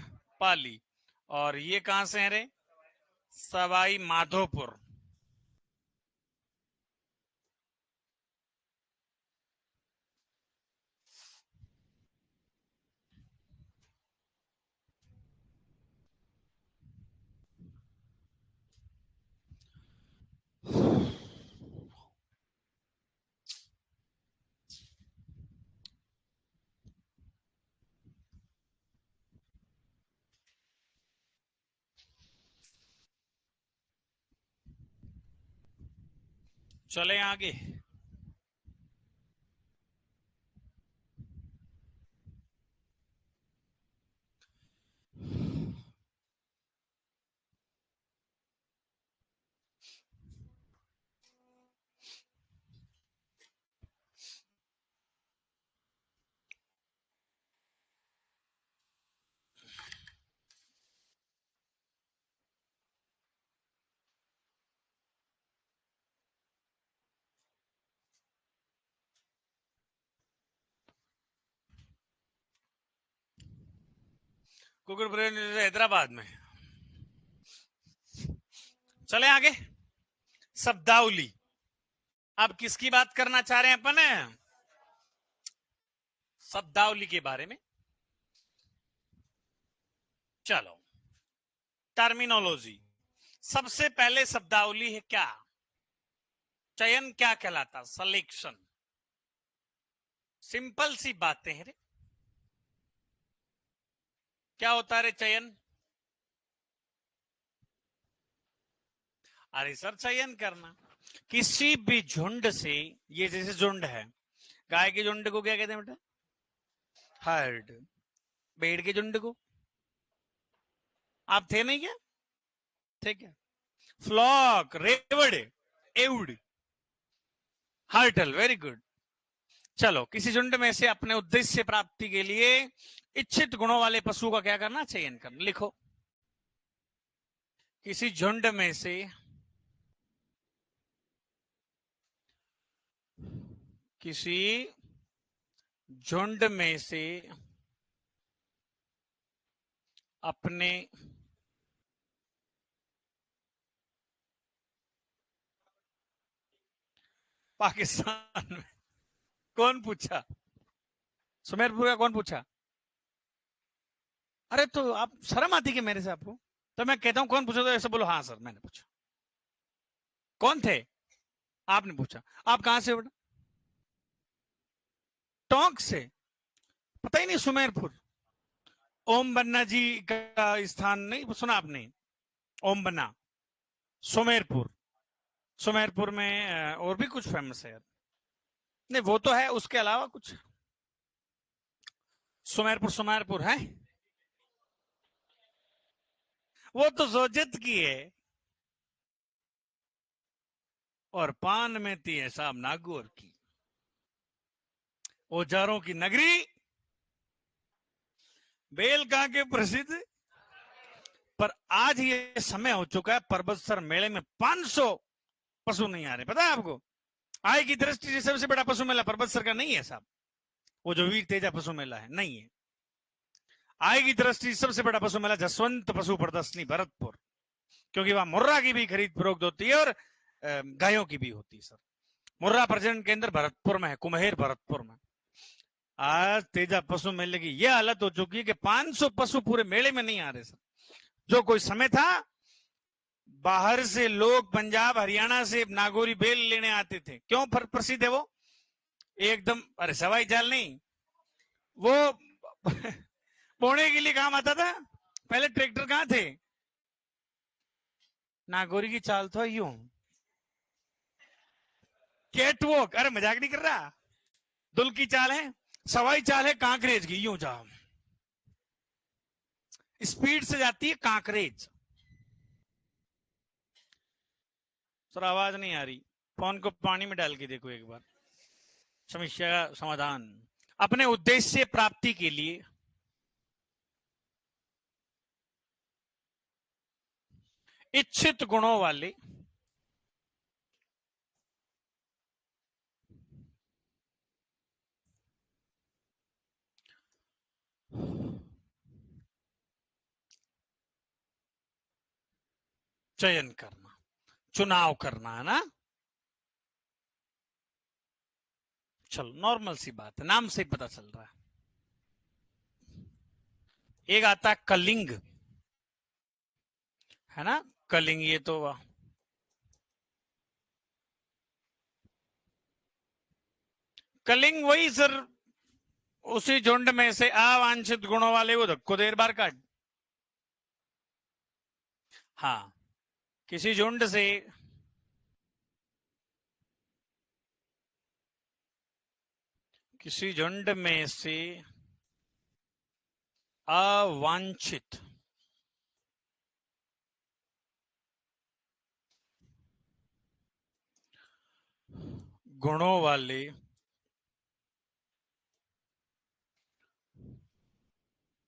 पाली। और ये कहां से है रे? सवाई माधोपुर। चले आगे। कुकुर हैदराबाद में। चले आगे। शब्दावली। अब किसकी बात करना चाह रहे हैं अपन? शब्दावली के बारे में। चलो, टर्मिनोलॉजी। सबसे पहले शब्दावली है क्या? चयन क्या कहलाता? सिलेक्शन। सिंपल सी बातें हैं रे। क्या होता है रे चयन? अरे सर, चयन करना किसी भी झुंड से। ये जैसे झुंड है, गाय के झुंड को क्या कहते हैं बेटा? हर्ड। भेड़ के झुंड को? आप थे नहीं क्या? ठीक है। फ्लॉक, रेवड़, एवड, हर्टल। Very good. चलो, किसी झुंड में से अपने उद्देश्य प्राप्ति के लिए इच्छित गुणों वाले पशु का क्या करना? चयन करना। लिखो। किसी झुंड में से किसी झुंड में से अपने पाकिस्तान में। कौन पूछा? सुमेरपुर का कौन पूछा? अरे तो आप शर्म आती कि मेरे से आपको? तो मैं कहता हूं कौन पूछा, तो ऐसे बोलो हाँ सर मैंने पूछा। कौन थे? आपने पूछा। आप कहां से बेटा? टोंक से? पता ही नहीं सुमेरपुर? ओम बन्ना जी का स्थान नहीं सुना आपने? ओम बन्ना, सुमेरपुर। सुमेरपुर में और भी कुछ फेमस है यार। नहीं वो तो है, उसके अलावा कुछ? सुमेरपुर सुमेरपुर है। वो तो जोजित की है। और पान में थी है साहब नागौर की। औजारों की नगरी, बेल कहां के प्रसिद्ध। पर आज ये समय हो चुका है, परबतसर मेले में 500 पशु नहीं आ रहे, पता है आपको? आय की दृष्टि से सबसे बड़ा पशु मेला परबतसर का नहीं है साहब। वो जो वीर तेजा पशु मेला है, नहीं है। आय की दृष्टि से सबसे बड़ा पशु मेला जसवंत पशु प्रदर्शनी भरतपुर, क्योंकि वहां मुर्रा की भी खरीद फरोख्त होती है और गायों की भी होती है सर। मुर्रा प्रजनन केंद्र भरतपुर में है, कुम्हेर भरतपुर में। आज तेजा पशु मेले की यह हालत हो चुकी है कि 500 पशु पूरे मेले में नहीं आ रहे सर। जो कोई समय था, बाहर से लोग पंजाब हरियाणा से नागौरी बेल लेने आते थे। क्यों प्रसिद्ध है वो? एकदम। अरे सवाई जाल नहीं, वो बोने के लिए काम आता था। पहले ट्रैक्टर कहां थे? नागौरी की चाल तो यूं कैटवॉक। अरे मजाक नहीं कर रहा। दुल की चाल है, सवाई चाल है कांकरेज की, यूं जाओ। स्पीड से जाती है कांकरेज। सर आवाज नहीं आ रही। फोन को पानी में डाल के देखो एक बार। समस्या का समाधान। अपने उद्देश्य प्राप्ति के लिए इच्छित गुणों वाले चयन करना, चुनाव करना, है ना। चलो नॉर्मल सी बात है, नाम से ही पता चल रहा है। एक आता है कलिंग, है ना। कलिंग, ये तो कलिंग वही सर, उसी झुंड में से अवांछित गुणों वाले को धक्को देर बार काट। हाँ, किसी झुंड से, किसी झुंड में से अवांछित गुणों वाले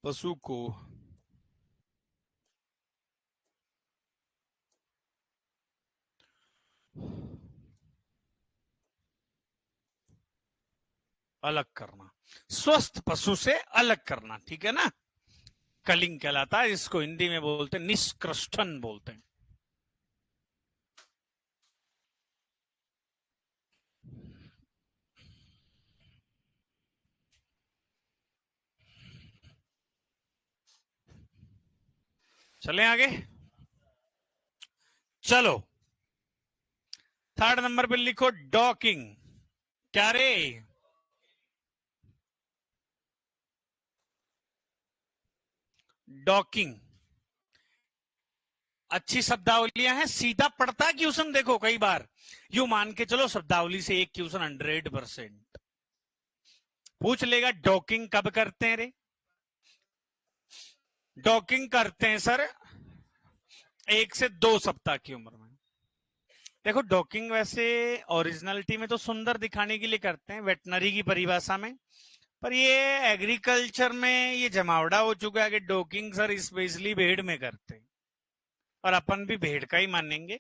पशु को अलग करना, स्वस्थ पशु से अलग करना, ठीक है ना। कलिंग कहलाता है, इसको हिंदी में बोलते हैं निष्कृष्टन बोलते हैं। चलें आगे। चलो थर्ड नंबर पे लिखो डॉकिंग। क्या रे, डॉकिंग अच्छी शब्दावलियां हैं, सीधा पढ़ता क्वेश्चन देखो कई बार। यू मान के चलो शब्दावली से एक क्वेश्चन 100% पूछ लेगा। डॉकिंग कब करते हैं रे? डॉकिंग करते हैं सर 1 से 2 सप्ताह की उम्र में। देखो डॉकिंग वैसे ओरिजिनलिटी में तो सुंदर दिखाने के लिए करते हैं, वेटनरी की परिभाषा में। पर ये एग्रीकल्चर में ये जमावड़ा हो चुका है कि डॉकिंग सर स्पेशली भेड़ में करते हैं, और अपन भी भेड़ का ही मानेंगे।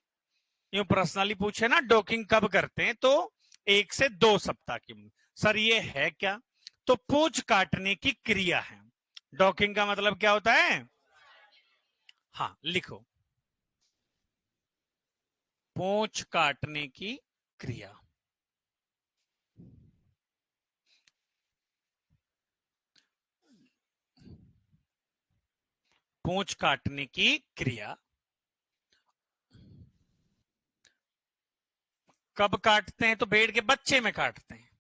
यूं पर्सनली पूछे ना डॉकिंग कब करते हैं, तो 1 से 2 सप्ताह की उम्र। सर ये है क्या? तो पूंछ काटने की क्रिया है। डॉकिंग का मतलब क्या होता है? हाँ लिखो, पूंछ काटने की क्रिया। पूंछ काटने की क्रिया कब काटते हैं? तो भेड़ के बच्चे में काटते हैं।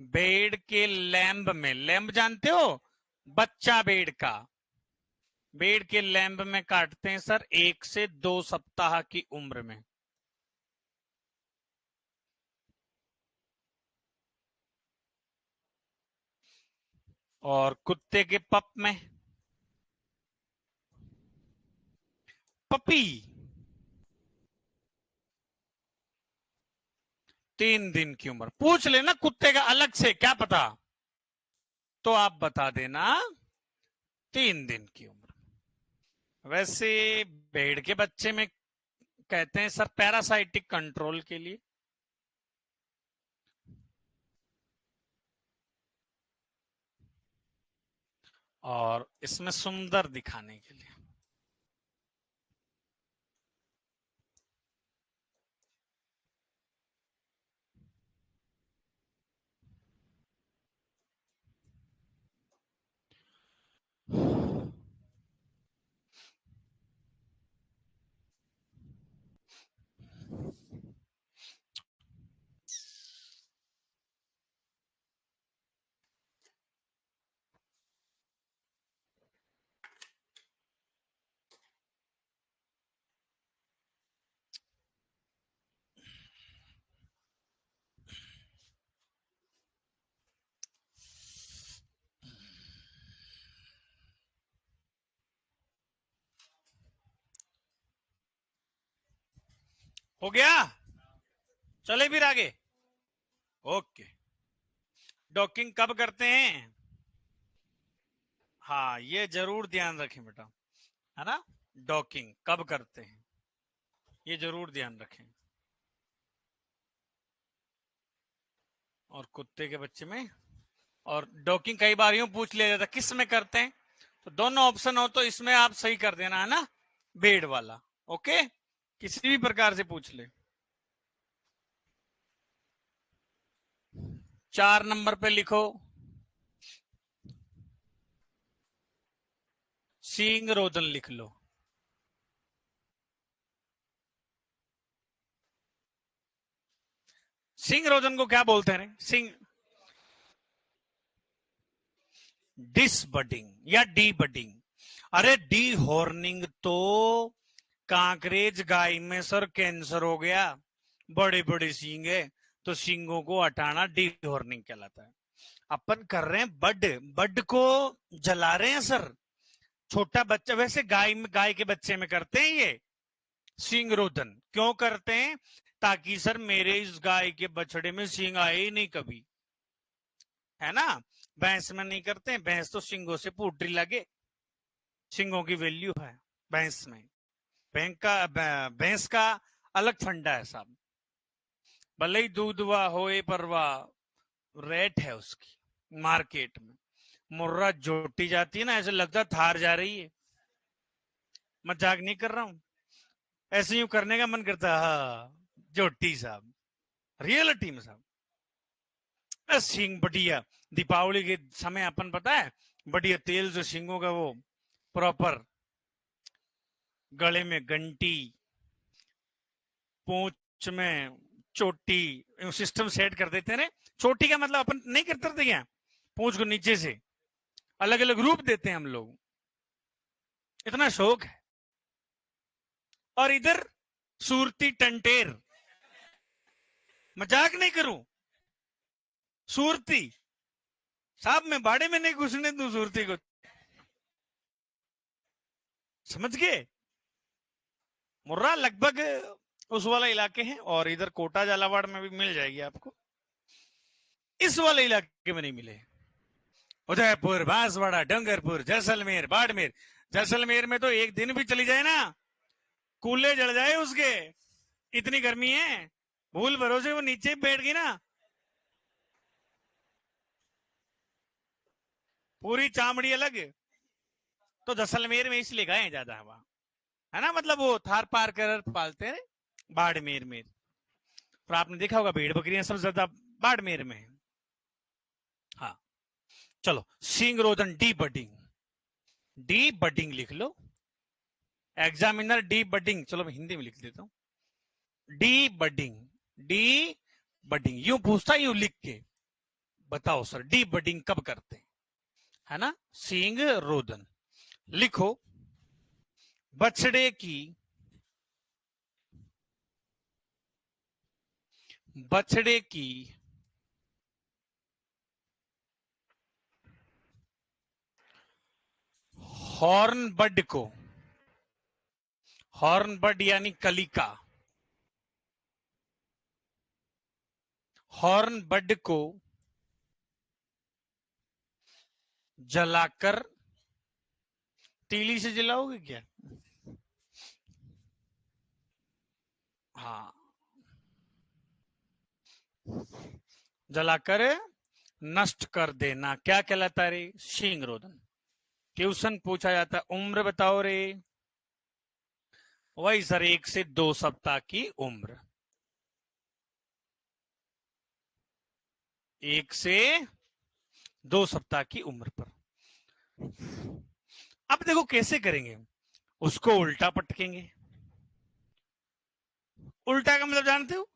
भेड़ के लैंब में, लैंब जानते हो, बच्चा भेड़ का, भेड़ के लैंब में काटते हैं सर 1 से 2 सप्ताह की उम्र में। और कुत्ते के पप में, पपी, 3 दिन की उम्र। पूछ लेना कुत्ते का अलग से, क्या पता, तो आप बता देना 3 दिन की उम्र। वैसे भेड़ के बच्चे में कहते हैं सर पैरासाइटिक कंट्रोल के लिए, और इसमें सुंदर दिखाने के लिए। हो गया, चले फिर आगे। ओके, डॉकिंग कब करते हैं? हाँ ये जरूर ध्यान रखें बेटा, है ना। डॉकिंग कब करते हैं ये जरूर ध्यान रखें। और कुत्ते के बच्चे में, और डॉकिंग कई बार यूं पूछ लिया जाता है किस में करते हैं, तो दोनों ऑप्शन हो तो इसमें आप सही कर देना, है ना, भेड़ वाला। ओके, किसी भी प्रकार से पूछ ले। 4 नंबर पे लिखो सींग रोदन लिख लो। सिंग रोदन को क्या बोलते हैं? सिंग डिस बडिंग या डी बडिंग। अरे डी हॉर्निंग तो कांकरेज गाय में सर कैंसर हो गया, बड़े बड़े सींग है, तो सींगों को हटाना डी हॉर्निंग कहलाता है। अपन कर रहे हैं बड, बड को जला रहे हैं सर। छोटा बच्चा, वैसे गाय के बच्चे में करते हैं ये सींग रोदन। क्यों करते हैं? ताकि सर मेरे इस गाय के बछड़े में सींग आए ही नहीं कभी, है ना। भैंस में नहीं करते हैं, भैंस तो सिंगों से पूटरी लगे, सिंगों की वैल्यू है भैंस में। भैंस का अलग फंडा है साहब, भले ही दूधवा होए परवा, रेट है उसकी मार्केट में। मुर्रा जोटी जाती है ना, ऐसे लगता है थार जा रही है। मजाक नहीं कर रहा हूं, ऐसे यूं करने का मन करता है। हाँ जोटी साहब, रियलिटी में साहब। सींग बढ़िया, दीपावली के समय अपन पता है बढ़िया तेल जो सींगों का वो प्रॉपर, गले में घंटी, पूंछ में चोटी, सिस्टम सेट कर देते हैं। चोटी का मतलब अपन नहीं करते थे क्या, पूंछ को नीचे से अलग अलग रूप देते हैं हम लोग, इतना शौक है। और इधर सूरती टंटेर, मजाक नहीं करूं, सूरती साहब, मैं बाड़े में नहीं घुसने दूं सूरती को, समझ गए। मुर्रा लगभग उस वाला इलाके हैं, और इधर कोटा झालावाड़ में भी मिल जाएगी आपको, इस वाले इलाके में नहीं मिले। उदयपुर, बांसवाड़ा, डूंगरपुर, जैसलमेर, बाड़मेर। जैसलमेर में तो एक दिन भी चली जाए ना, कूले जल जाए उसके, इतनी गर्मी है। भूल भरोसे वो नीचे बैठ गई ना, पूरी चामड़ी अलग। तो जैसलमेर में इसलिए गए ज्यादा हवा, है ना, मतलब वो थार पार कर पालते हैं बाड़मेर में। और आपने देखा होगा भेड़ बकरियां सब ज्यादा बाड़मेर में है। हाँ चलो, सिंग रोदन डी बडिंग, डी बडिंग लिख लो। एग्जामिनर डी बडिंग, चलो मैं हिंदी में लिख देता हूं। डी बडिंग, डी बडिंग यूं पूछता, यूं लिख के बताओ सर डी बडिंग कब करते हैं, है ना। सिंग रोदन लिखो। बछड़े की, बछड़े की हॉर्न बड को, हॉर्न बड यानी कलिका, हॉर्न बड को जलाकर, तीली से जलाओगे क्या? हाँ, जलाकर नष्ट कर देना क्या कहलाता रे? शींग रोदन। ट्यूशन पूछा जाता, उम्र बताओ रे। वही सर 1 से 2 सप्ताह की उम्र, 1 से 2 सप्ताह की उम्र पर। अब देखो कैसे करेंगे, उसको उल्टा पटकेंगे। उल्टा का मतलब जानते हो,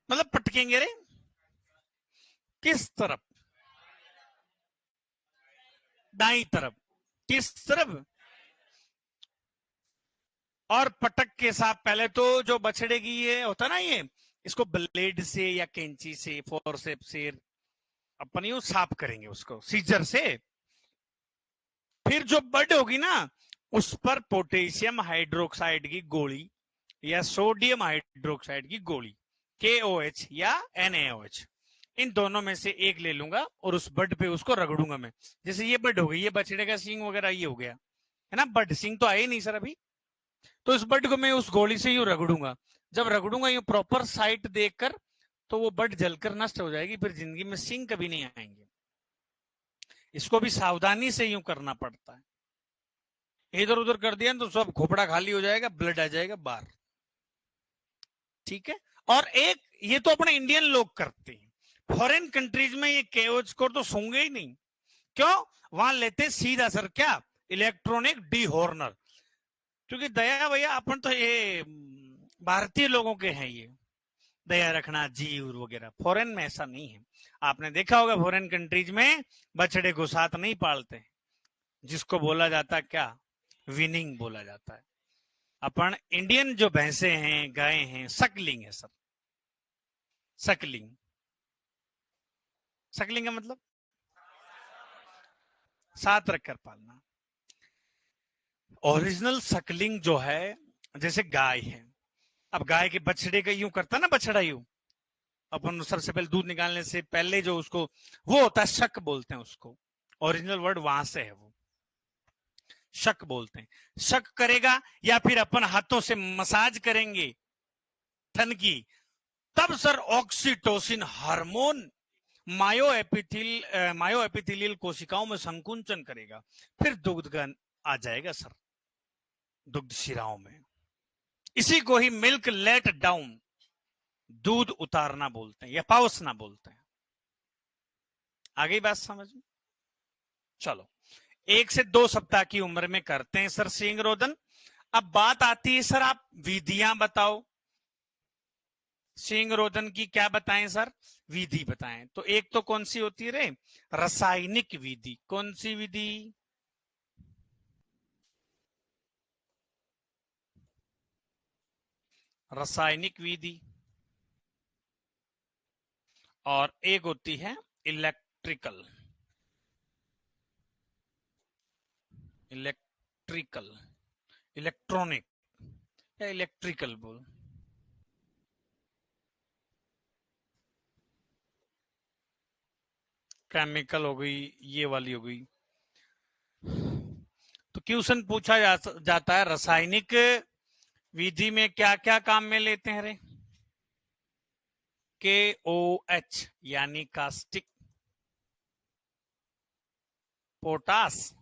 मतलब पटकेंगे रे किस तरफ? दाई तरफ। किस तरफ? और पटक के साथ पहले तो जो बछड़े की ये होता ना, ये इसको ब्लेड से या कैंची से, फोरसेप से अपन यूं साफ करेंगे उसको सीजर से। फिर जो बड होगी ना, उस पर पोटेशियम हाइड्रोक्साइड की गोली या सोडियम हाइड्रोक्साइड की गोली, KOH या NaOH, इन दोनों में से एक ले लूंगा और उस बड पे उसको रगड़ूंगा मैं। जैसे ये बड हो गई, ये बछड़े का सींग वगैरह ये हो गया, है ना, बड सींग तो आए नहीं सर अभी। तो इस बड को मैं उस गोली से यूं रगड़ूंगा। जब रगड़ूंगा यूं प्रॉपर साइट देखकर, तो वो बड जलकर नष्ट हो जाएगी, फिर जिंदगी में सींग कभी नहीं आएंगे। इसको भी सावधानी से यूं करना पड़ता है, इधर उधर कर दिया तो सब खोपड़ा खाली हो जाएगा, ब्लड आ जाएगा बाहर। ठीक है। और एक ये तो अपने इंडियन लोग करते हैं, फॉरेन कंट्रीज में ये केओ स्कोर तो सूंगे ही नहीं। क्यों? वहां लेते सीधा सर क्या, इलेक्ट्रॉनिक डी हॉर्नर। क्योंकि दया भैया अपन तो ये भारतीय लोगों के हैं, ये दया रखना जीव वगैरह। फॉरेन में ऐसा नहीं है। आपने देखा होगा फॉरेन कंट्रीज में बछड़े को साथ नहीं पालते, जिसको बोला जाता है क्या, विनिंग बोला जाता है। अपन इंडियन जो भैंसे हैं, गाय हैं, सकलिंग है सर। सकलिंग, सकलिंग का मतलब साथ रखकर पालना। ओरिजिनल सकलिंग जो है, जैसे गाय है, अब गाय के बछड़े का यूं करता ना, बछड़ा यूं, अपन सबसे पहले दूध निकालने से पहले जो उसको, वो होता है शक बोलते हैं उसको। ओरिजिनल वर्ड वहां से है, वो शक बोलते हैं। शक करेगा या फिर अपन हाथों से मसाज करेंगे थन की, तब सर ऑक्सीटोसिन हार्मोन मायो एपिथेलियल कोशिकाओं में संकुंचन करेगा, फिर दुग्ध आ जाएगा सर, दुग्ध शिराओं में। इसी को ही मिल्क लेट डाउन, दूध उतारना बोलते हैं, या पावसना बोलते हैं। आगे बात समझ में? चलो, 1 से 2 सप्ताह की उम्र में करते हैं सर सींग रोदन। अब बात आती है सर, आप विधियां बताओ सींग रोदन की। क्या बताएं सर? विधि बताएं। तो एक तो कौन सी होती है रे? रासायनिक विधि। कौन सी विधि? रासायनिक विधि। और एक होती है इलेक्ट्रिकल। इलेक्ट्रिकल, इलेक्ट्रॉनिक या इलेक्ट्रिकल बोल। केमिकल हो गई, ये वाली हो गई। तो क्वेश्चन पूछा जाता है, रासायनिक विधि में क्या क्या काम में लेते हैं रे? KOH यानी कास्टिक, पोटास,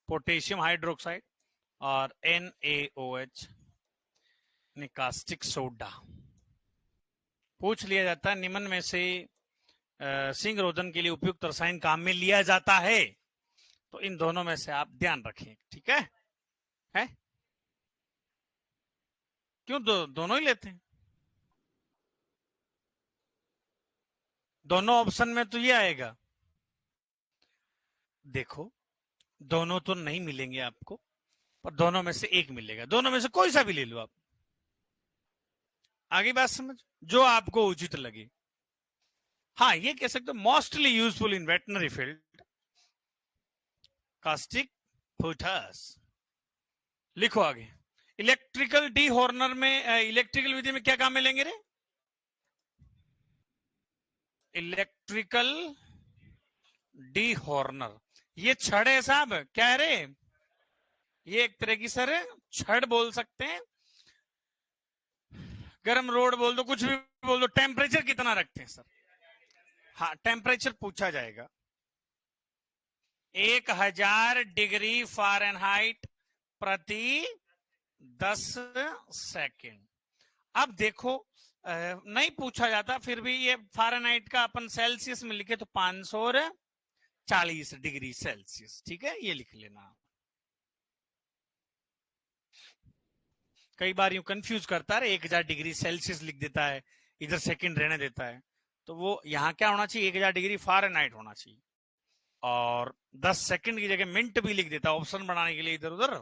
पोटेशियम हाइड्रोक्साइड, और NaOH कास्टिक सोडा। पूछ लिया जाता है निम्न में से सिंग रोधन के लिए उपयुक्त रसायन काम में लिया जाता है, तो इन दोनों में से आप ध्यान रखें, ठीक है? क्यों दोनों ही लेते हैं? दोनों ऑप्शन में तो ये आएगा। देखो, दोनों तो नहीं मिलेंगे आपको, पर दोनों में से एक मिलेगा। दोनों में से कोई सा भी ले लो आप। आगे बात समझ, जो आपको उचित लगे। हाँ, ये कह सकते हो mostly useful in veterinary field, caustic potash. लिखो आगे। इलेक्ट्रिकल डी हॉर्नर में, इलेक्ट्रिकल विधि में क्या काम में लेंगे रे? इलेक्ट्रिकल डी हॉर्नर, ये छड़ है साहब, क्या है रे? ये एक तरह की सर छड़ बोल सकते हैं, गर्म रोड बोल दो, कुछ भी बोल दो। टेम्परेचर कितना रखते हैं सर? हाँ, टेम्परेचर पूछा जाएगा। 1000 डिग्री फ़ारेनहाइट प्रति 10 सेकेंड। अब देखो, नहीं पूछा जाता, फिर भी ये फ़ारेनहाइट का अपन सेल्सियस में लिखे तो 540 डिग्री सेल्सियस, ठीक है, ये लिख लेना। कई बार यूं कंफ्यूज करता है, 1000 डिग्री सेल्सियस लिख देता है, इधर सेकंड रहने देता है। तो वो यहां क्या होना चाहिए, 1000 डिग्री फ़ारेनहाइट होना चाहिए, और 10 सेकंड की जगह मिनट भी लिख देता है ऑप्शन बनाने के लिए इधर उधर।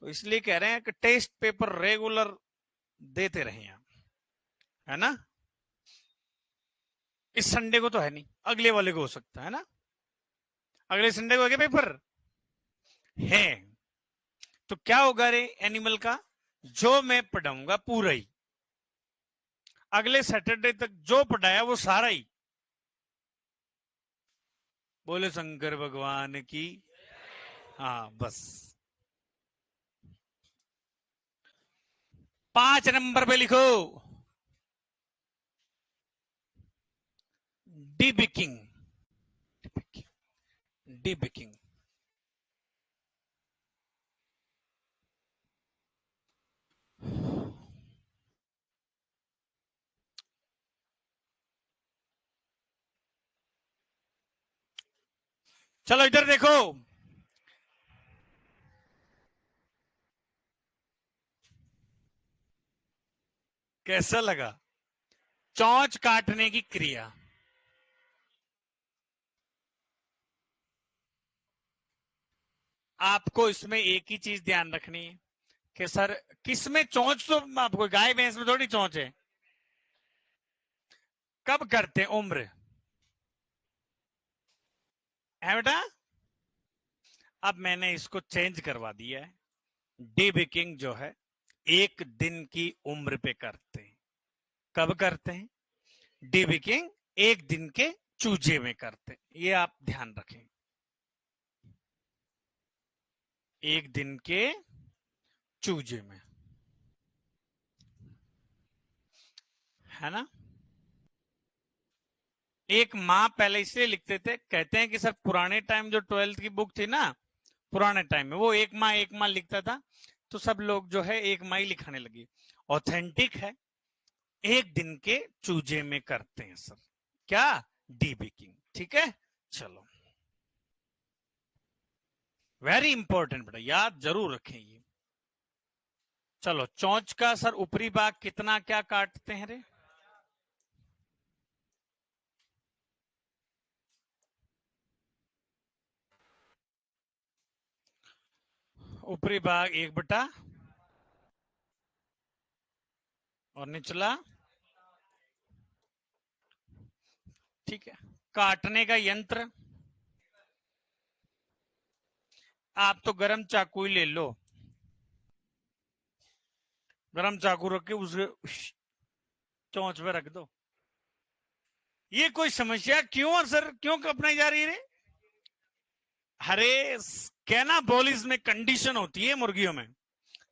तो इसलिए कह रहे हैं कि टेस्ट पेपर रेगुलर देते रहे आप, है ना? इस संडे को तो है नहीं, अगले वाले को हो सकता है ना? अगले संडे को आगे पेपर है। तो क्या होगा रे एनिमल का? जो मैं पढ़ाऊंगा पूरा ही, अगले सैटरडे तक जो पढ़ाया वो सारा ही। बोले शंकर भगवान की। हाँ बस। 5 नंबर पे लिखो, डीबिकिंग। डीबिकिंग, चलो इधर देखो, कैसा लगा? चोंच काटने की क्रिया। आपको इसमें एक ही चीज ध्यान रखनी है कि सर किसमें चोंच, तो आपको गाय भैंस में थोड़ी चोंच है। कब करते हैं? उम्र है बेटा। अब मैंने इसको चेंज करवा दिया है, डीबिकिंग जो है एक दिन की उम्र पे करते हैं। कब करते हैं? डीबिकिंग एक दिन के चूजे में करते हैं, ये आप ध्यान रखें। एक दिन के चूजे में, है ना। एक माँ पहले इसलिए लिखते थे, कहते हैं कि सर पुराने टाइम जो 12th की बुक थी ना, पुराने टाइम में वो एक माँ लिखता था, तो सब लोग जो है एक माँ ही लिखाने लगी। ऑथेंटिक है, एक दिन के चूजे में करते हैं सर, क्या? डीबिकिंग। ठीक है, चलो, वेरी इंपॉर्टेंट बेटा, याद जरूर रखें ये। चलो, चोंच का सर ऊपरी भाग कितना क्या काटते हैं रे? ऊपरी भाग 1/, और निचला, ठीक है। काटने का यंत्र, आप तो गरम चाकू ही ले लो, गरम चाकू रख के उसके चोंच पे रख दो। ये कोई समस्या क्यों सर, क्यों अपनाई जा रही है? हरे, कैनाबोलिज्म में कंडीशन होती है मुर्गियों में,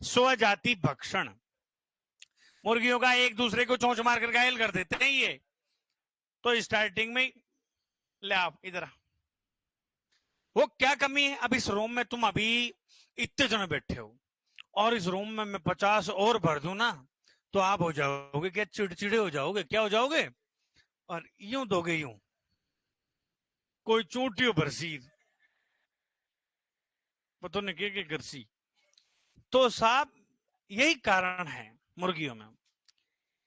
स्वजाति भक्षण। मुर्गियों का एक दूसरे को चोंच मारकर घायल कर देते हैं ये। तो स्टार्टिंग में ले आप इधर, वो क्या कमी है? अब इस रूम में तुम अभी इतने जने बैठे हो, और इस रूम में मैं 50 और भर दूं ना, तो आप हो जाओगे क्या? चिड़चिड़े हो जाओगे, क्या हो जाओगे? और यूं दोगे यूं, कोई चोटियों बरसीर, पता नहीं के गरसी। तो साहब, यही कारण है मुर्गियों में।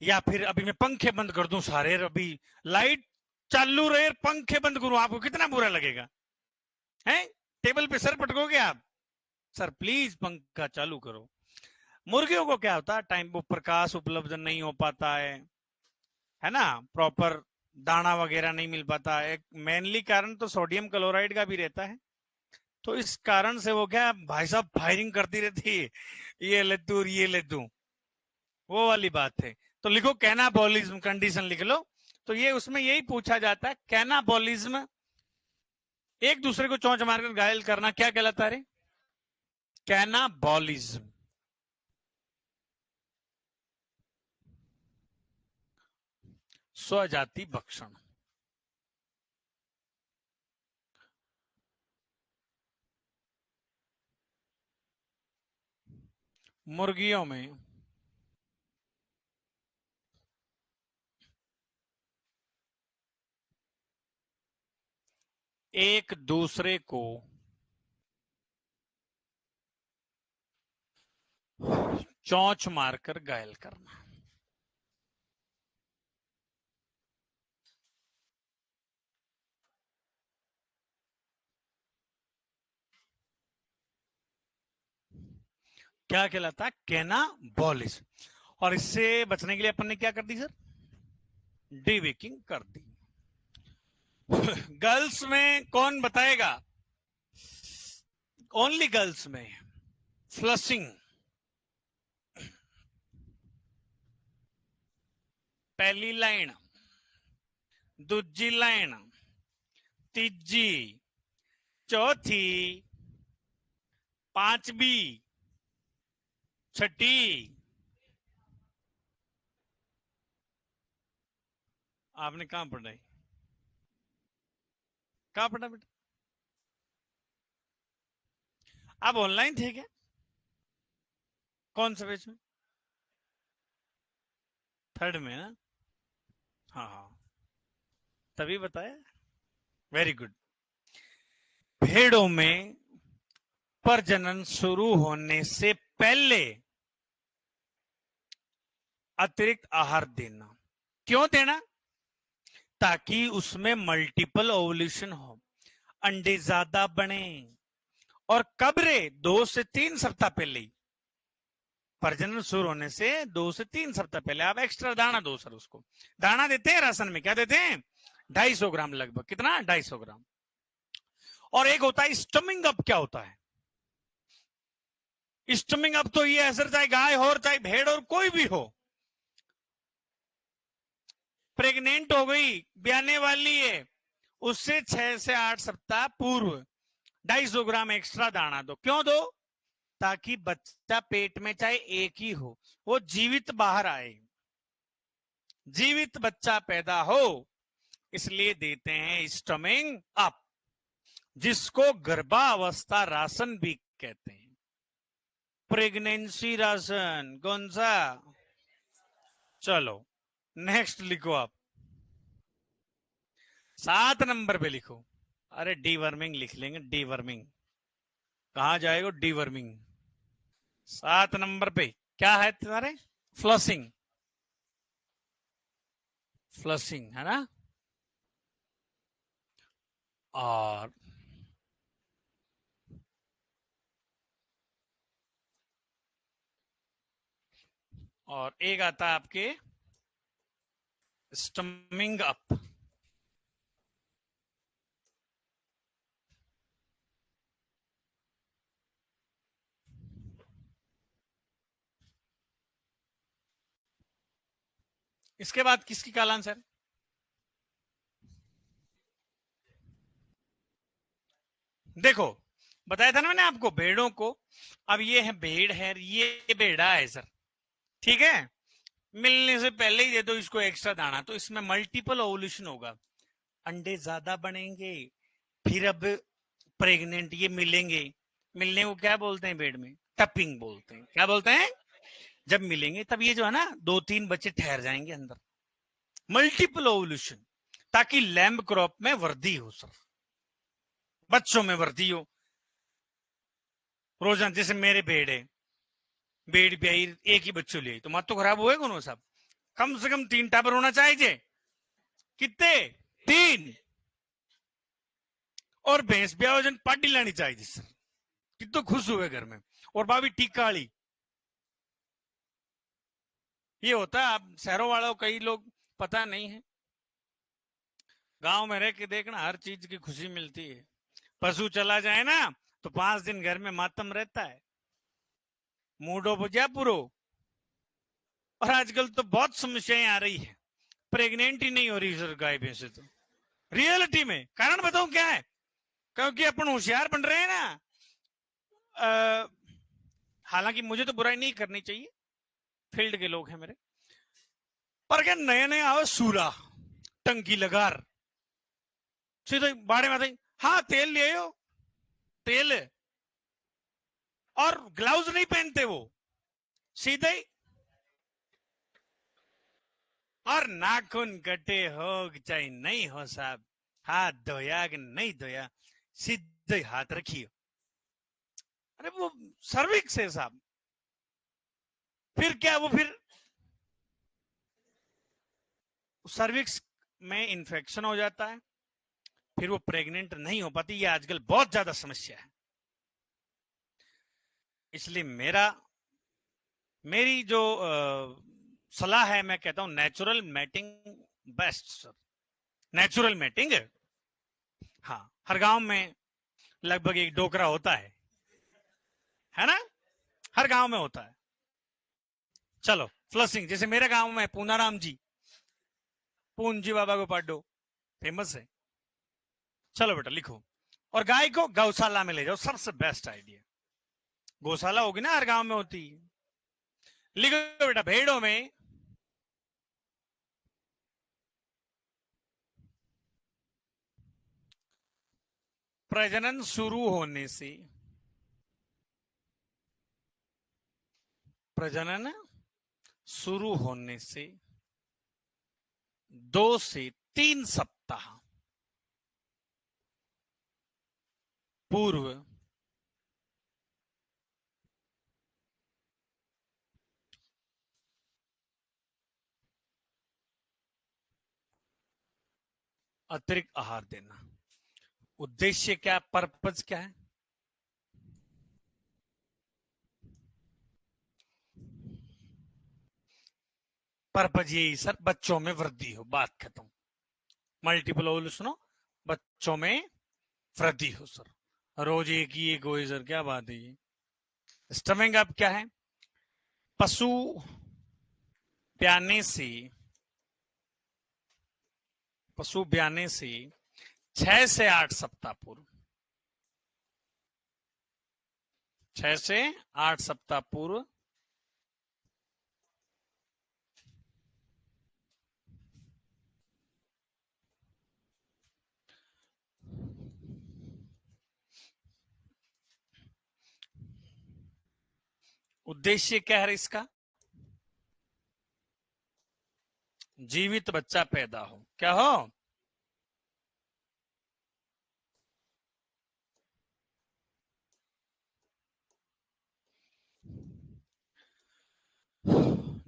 या फिर अभी मैं पंखे बंद कर दूं सारे, अभी लाइट चालू रहे, पंखे बंद करूं, आपको कितना बुरा लगेगा? हैं? टेबल पे सर पटकोगे आप? सर प्लीज पंखा चालू करो। मुर्गियों को क्या होता है, टाइम वो प्रकाश उपलब्ध नहीं हो पाता है ना, प्रॉपर दाना वगैरह नहीं मिल पाता है। मेनली कारण तो सोडियम क्लोराइड का भी रहता है। तो इस कारण से वो क्या, भाई साहब फायरिंग करती रहती है, ये ले तू और ये ले तू, वो वाली बात है। तो लिखो कैनाबोलिज्म, कंडीशन लिख लो। तो ये उसमें यही पूछा जाता है, कैनाबोलिज्म, एक दूसरे को चोंच मारकर घायल करना, क्या कहलाता है? कैनाबोलिज्म। स्वजाति भक्षण। मुर्गियों में एक दूसरे को चोंच मारकर घायल करना। क्या कहलाता है? कैनाबोलिज्म। और इससे बचने के लिए अपन ने क्या कर दी सर? डीविकिंग कर दी। गर्ल्स में कौन बताएगा? ओनली गर्ल्स में फ्लशिंग, पहली लाइन, दूजी लाइन, तीजी, चौथी, पांचवी, छठी। आपने कहां पढ़ा है? कहां पढ़ा बेटा? आप ऑनलाइन थे क्या? कौन सा पेज में? थर्ड में ना? हाँ हाँ, तभी बताया। Very good. भेड़ों में प्रजनन शुरू होने से पहले अतिरिक्त आहार देना। क्यों देना? ताकि उसमें मल्टीपल ओवुलेशन हो, अंडे ज्यादा बने। और कब रे? 2 से 3 सप्ताह पहले ही, प्रजनन शुरू होने से 2 से 3 सप्ताह पहले आप एक्स्ट्रा दाना दो सर। उसको दाना देते हैं राशन में, क्या देते हैं? 250 ग्राम लगभग। कितना? 250 ग्राम। और एक होता है स्टमिंग अप। क्या होता है स्टमिंग अप? तो ये है सर, चाहे गाय हो और चाहे भेड़ और कोई भी हो, प्रेग्नेंट हो गई, ब्याने वाली है, उससे 6 से 8 सप्ताह पूर्व 250 ग्राम एक्स्ट्रा दाना दो। क्यों दो? ताकि बच्चा पेट में चाहे एक ही हो, वो जीवित बाहर आए, जीवित बच्चा पैदा हो, इसलिए देते हैं स्टमिंग अप, जिसको गर्भावस्था राशन भी कहते हैं। प्रेगनेंसी राशन कौन सा? चलो नेक्स्ट लिखो आप, 7 नंबर पे लिखो। अरे डीवर्मिंग लिख लेंगे, डीवर्मिंग। कहां जाएगा डीवर्मिंग? 7 नंबर पे क्या है तुम्हारे? फ्लशिंग। फ्लशिंग है ना। और एक आता है आपके स्टमिंग अप। इसके बाद किसकी काल आंसर? देखो बताया था ना मैंने आपको भेड़ों को। अब ये है भेड़ है, ये भेड़ा है सर, ठीक है। मिलने से पहले ही दे दो इसको एक्स्ट्रा दाना, तो इसमें मल्टीपल ओवुलेशन होगा, अंडे ज्यादा बनेंगे। फिर अब प्रेग्नेंट ये मिलेंगे, मिलने को क्या बोलते हैं भेड़ में? टपिंग बोलते हैं। क्या बोलते हैं? जब मिलेंगे तब ये जो है ना 2-3 बच्चे ठहर जाएंगे अंदर, मल्टीपल ओवुलेशन, ताकि लैम्ब क्रॉप में वृद्धि हो सर, बच्चों में वृद्धि हो। रोजाना जैसे मेरे भेड़ है, भेड़ ब्याई, एक ही बच्चों लिए तो मत तो खराब हुए कौन साहब, कम से कम 3 टाबर होना चाहिए। कितने? 3। और भैंस ब्याह वजन पार्टी लानी चाहिए सर, कितने खुश हुए घर में। और भाभी टीका वाली। ये होता है, आप शहरों वालों कई लोग पता नहीं है, गांव में रह के देखना, हर चीज की खुशी मिलती है। पशु चला जाए ना तो 5 दिन घर में मातम रहता है, मूडो बुझा पुरो। और आजकल तो बहुत समस्याएं आ रही है, प्रेग्नेंट ही नहीं हो रही सर गाय भैंसे तो, रियलिटी में। कारण बताऊं क्या है? क्योंकि अपन होशियार बन रहे हैं ना। हालांकि मुझे तो बुराई नहीं करनी चाहिए, फील्ड के लोग हैं मेरे, पर क्या नए नए आओ सूरा, टंकी लगार, सीधे बाड़े में आते, हाँ तेल ले आयो, तेल। और ग्लव्स नहीं पहनते वो, सीधे ही। और नाखून कटे हो चाहे नहीं हो साहब, हाथ धोया कि नहीं धोया, सीधे हाथ रखियो। अरे वो सर्विक्स है साहब। फिर क्या, वो फिर सर्विक्स में इंफेक्शन हो जाता है, फिर वो प्रेग्नेंट नहीं हो पाती। ये आजकल बहुत ज्यादा समस्या है। इसलिए मेरी जो सलाह है, मैं कहता हूं natural mating best sir, natural mating. हाँ, हर गांव में लगभग एक डोकरा होता है ना, हर गांव में होता है। चलो फ्लशिंग, जैसे मेरे गांव में पूनाराम जी, पूंजी बाबा को पाडो फेमस है। चलो बेटा लिखो। और गाय को गौशाला में ले जाओ, सबसे बेस्ट आइडिया। गौशाला होगी ना, हर गांव में होती है। लिखो बेटा, भेड़ों में प्रजनन शुरू होने से, प्रजनन शुरू होने से 2 से 3 सप्ताह पूर्व, अतिरिक्त आहार देना। उद्देश्य क्या, पर्पज क्या है? पर्पज यही सर, बच्चों में वृद्धि हो, बात खत्म। मल्टीपल ओवल सुनो, बच्चों में वृद्धि हो सर। रोज एक ही एक हो सर, क्या बात है ये। स्टमिंग अप क्या है? पशु ब्याने से, पशु ब्याने से 6 से 8 सप्ताह पूर्व, 6 से 8 सप्ताह पूर्व उद्देश्य क्या है इसका? जीवित बच्चा पैदा हो, क्या हो?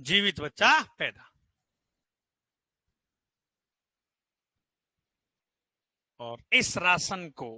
जीवित बच्चा पैदा। और इस राशन को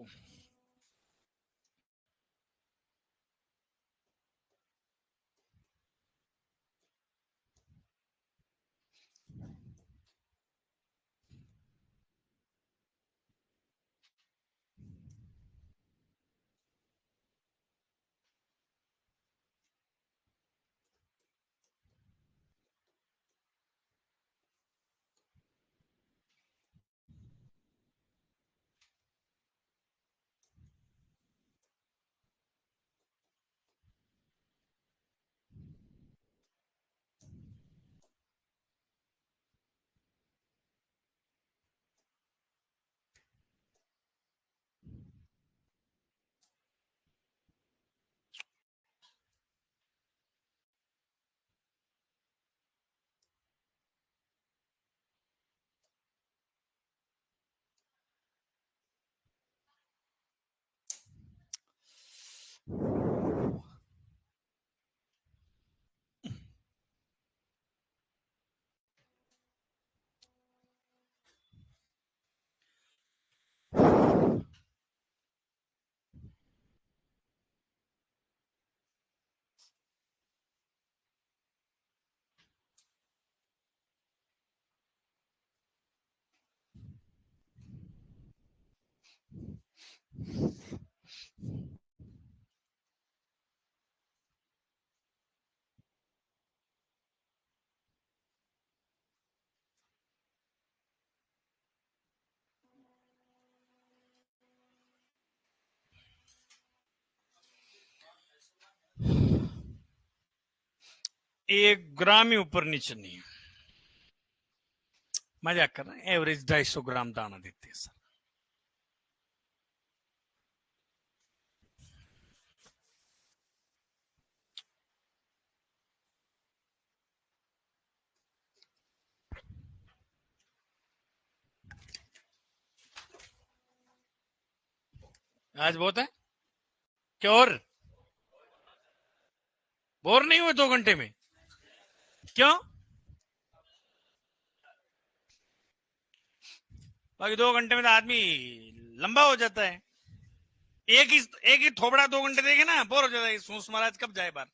एक ग्राम ही ऊपर नीचे नहीं है, मजाक कर रहे हैं। एवरेज 250 ग्राम दाना देते हैं सर। आज बहुत है क्या? और बोर नहीं हुए 2 घंटे में? क्यों? बाकी 2 घंटे में तो आदमी लंबा हो जाता है। एक ही थोबड़ा 2 घंटे देखे ना, बोर हो जाता है। सूस महाराज कब जाए बाहर।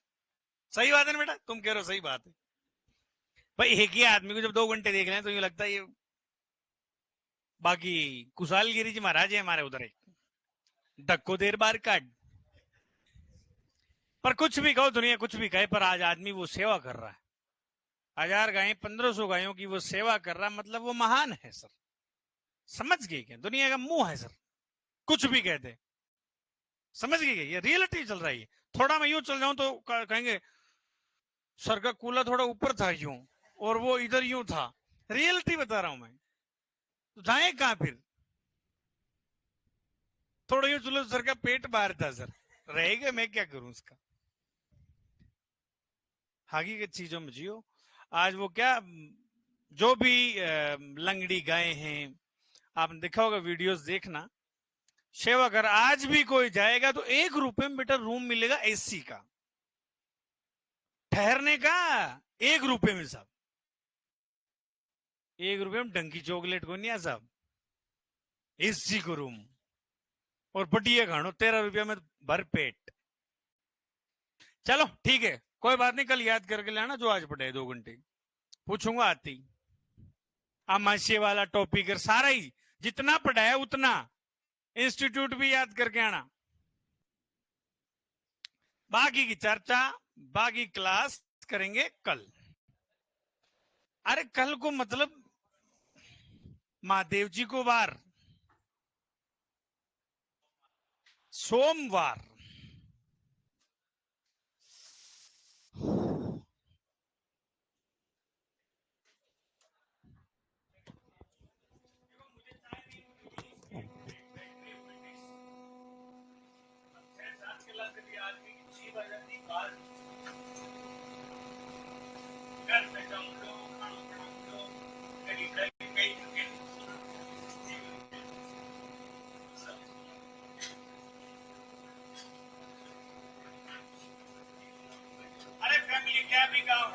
सही बात है ना बेटा, तुम कह रहे हो सही बात है। भाई एक ही आदमी को जब 2 घंटे देख लें तो ये लगता है ये बाकी कुशाल गिरी जी महाराज है हमारे उधर, एक डक्को देर बार काट। पर कुछ भी कहो, दुनिया कुछ भी कहे, पर आज आदमी वो सेवा कर रहा है। 1000 गायें 1500 गायों की वो सेवा कर रहा है, मतलब वो महान है सर। समझ गए क्या? दुनिया का मुंह है सर, कुछ भी कहते। समझ गए क्या? ये रियलिटी चल रही है। थोड़ा मैं यूं चल जाऊं तो कहेंगे सर का कूला थोड़ा ऊपर था यूं, और वो इधर यूं था। रियलिटी बता रहा हूं मैं, तो जाए कहां फिर? थोड़ा यूं चलो, सर का पेट बाहर था सर, रहेगा, मैं क्या करूं उसका। हकीकत चीजों में जियो। आज वो क्या, जो भी लंगड़ी गाय हैं, आपने देखा होगा, वीडियोस देखना, शिव अगर आज भी कोई जाएगा तो 1 रुपए में बेटा रूम मिलेगा एसी का, ठहरने का 1 रुपए में साहब, 1 रुपए में डंकी चॉकलेट को नहीं है साहब, एसी को रूम, और बढ़िया खानो 13 रुपया में भर पेट। चलो ठीक है, कोई बात नहीं, कल याद करके लाना जो आज पढ़े 2 घंटे, पूछूंगा आती। अमाशय वाला टॉपिक सारा ही जितना पढ़ा है उतना, इंस्टीट्यूट भी याद करके आना। बाकी की चर्चा, बाकी क्लास करेंगे कल। अरे कल को मतलब महादेव जी को वार, सोमवार। अरे फैमिली क्या भी गाँव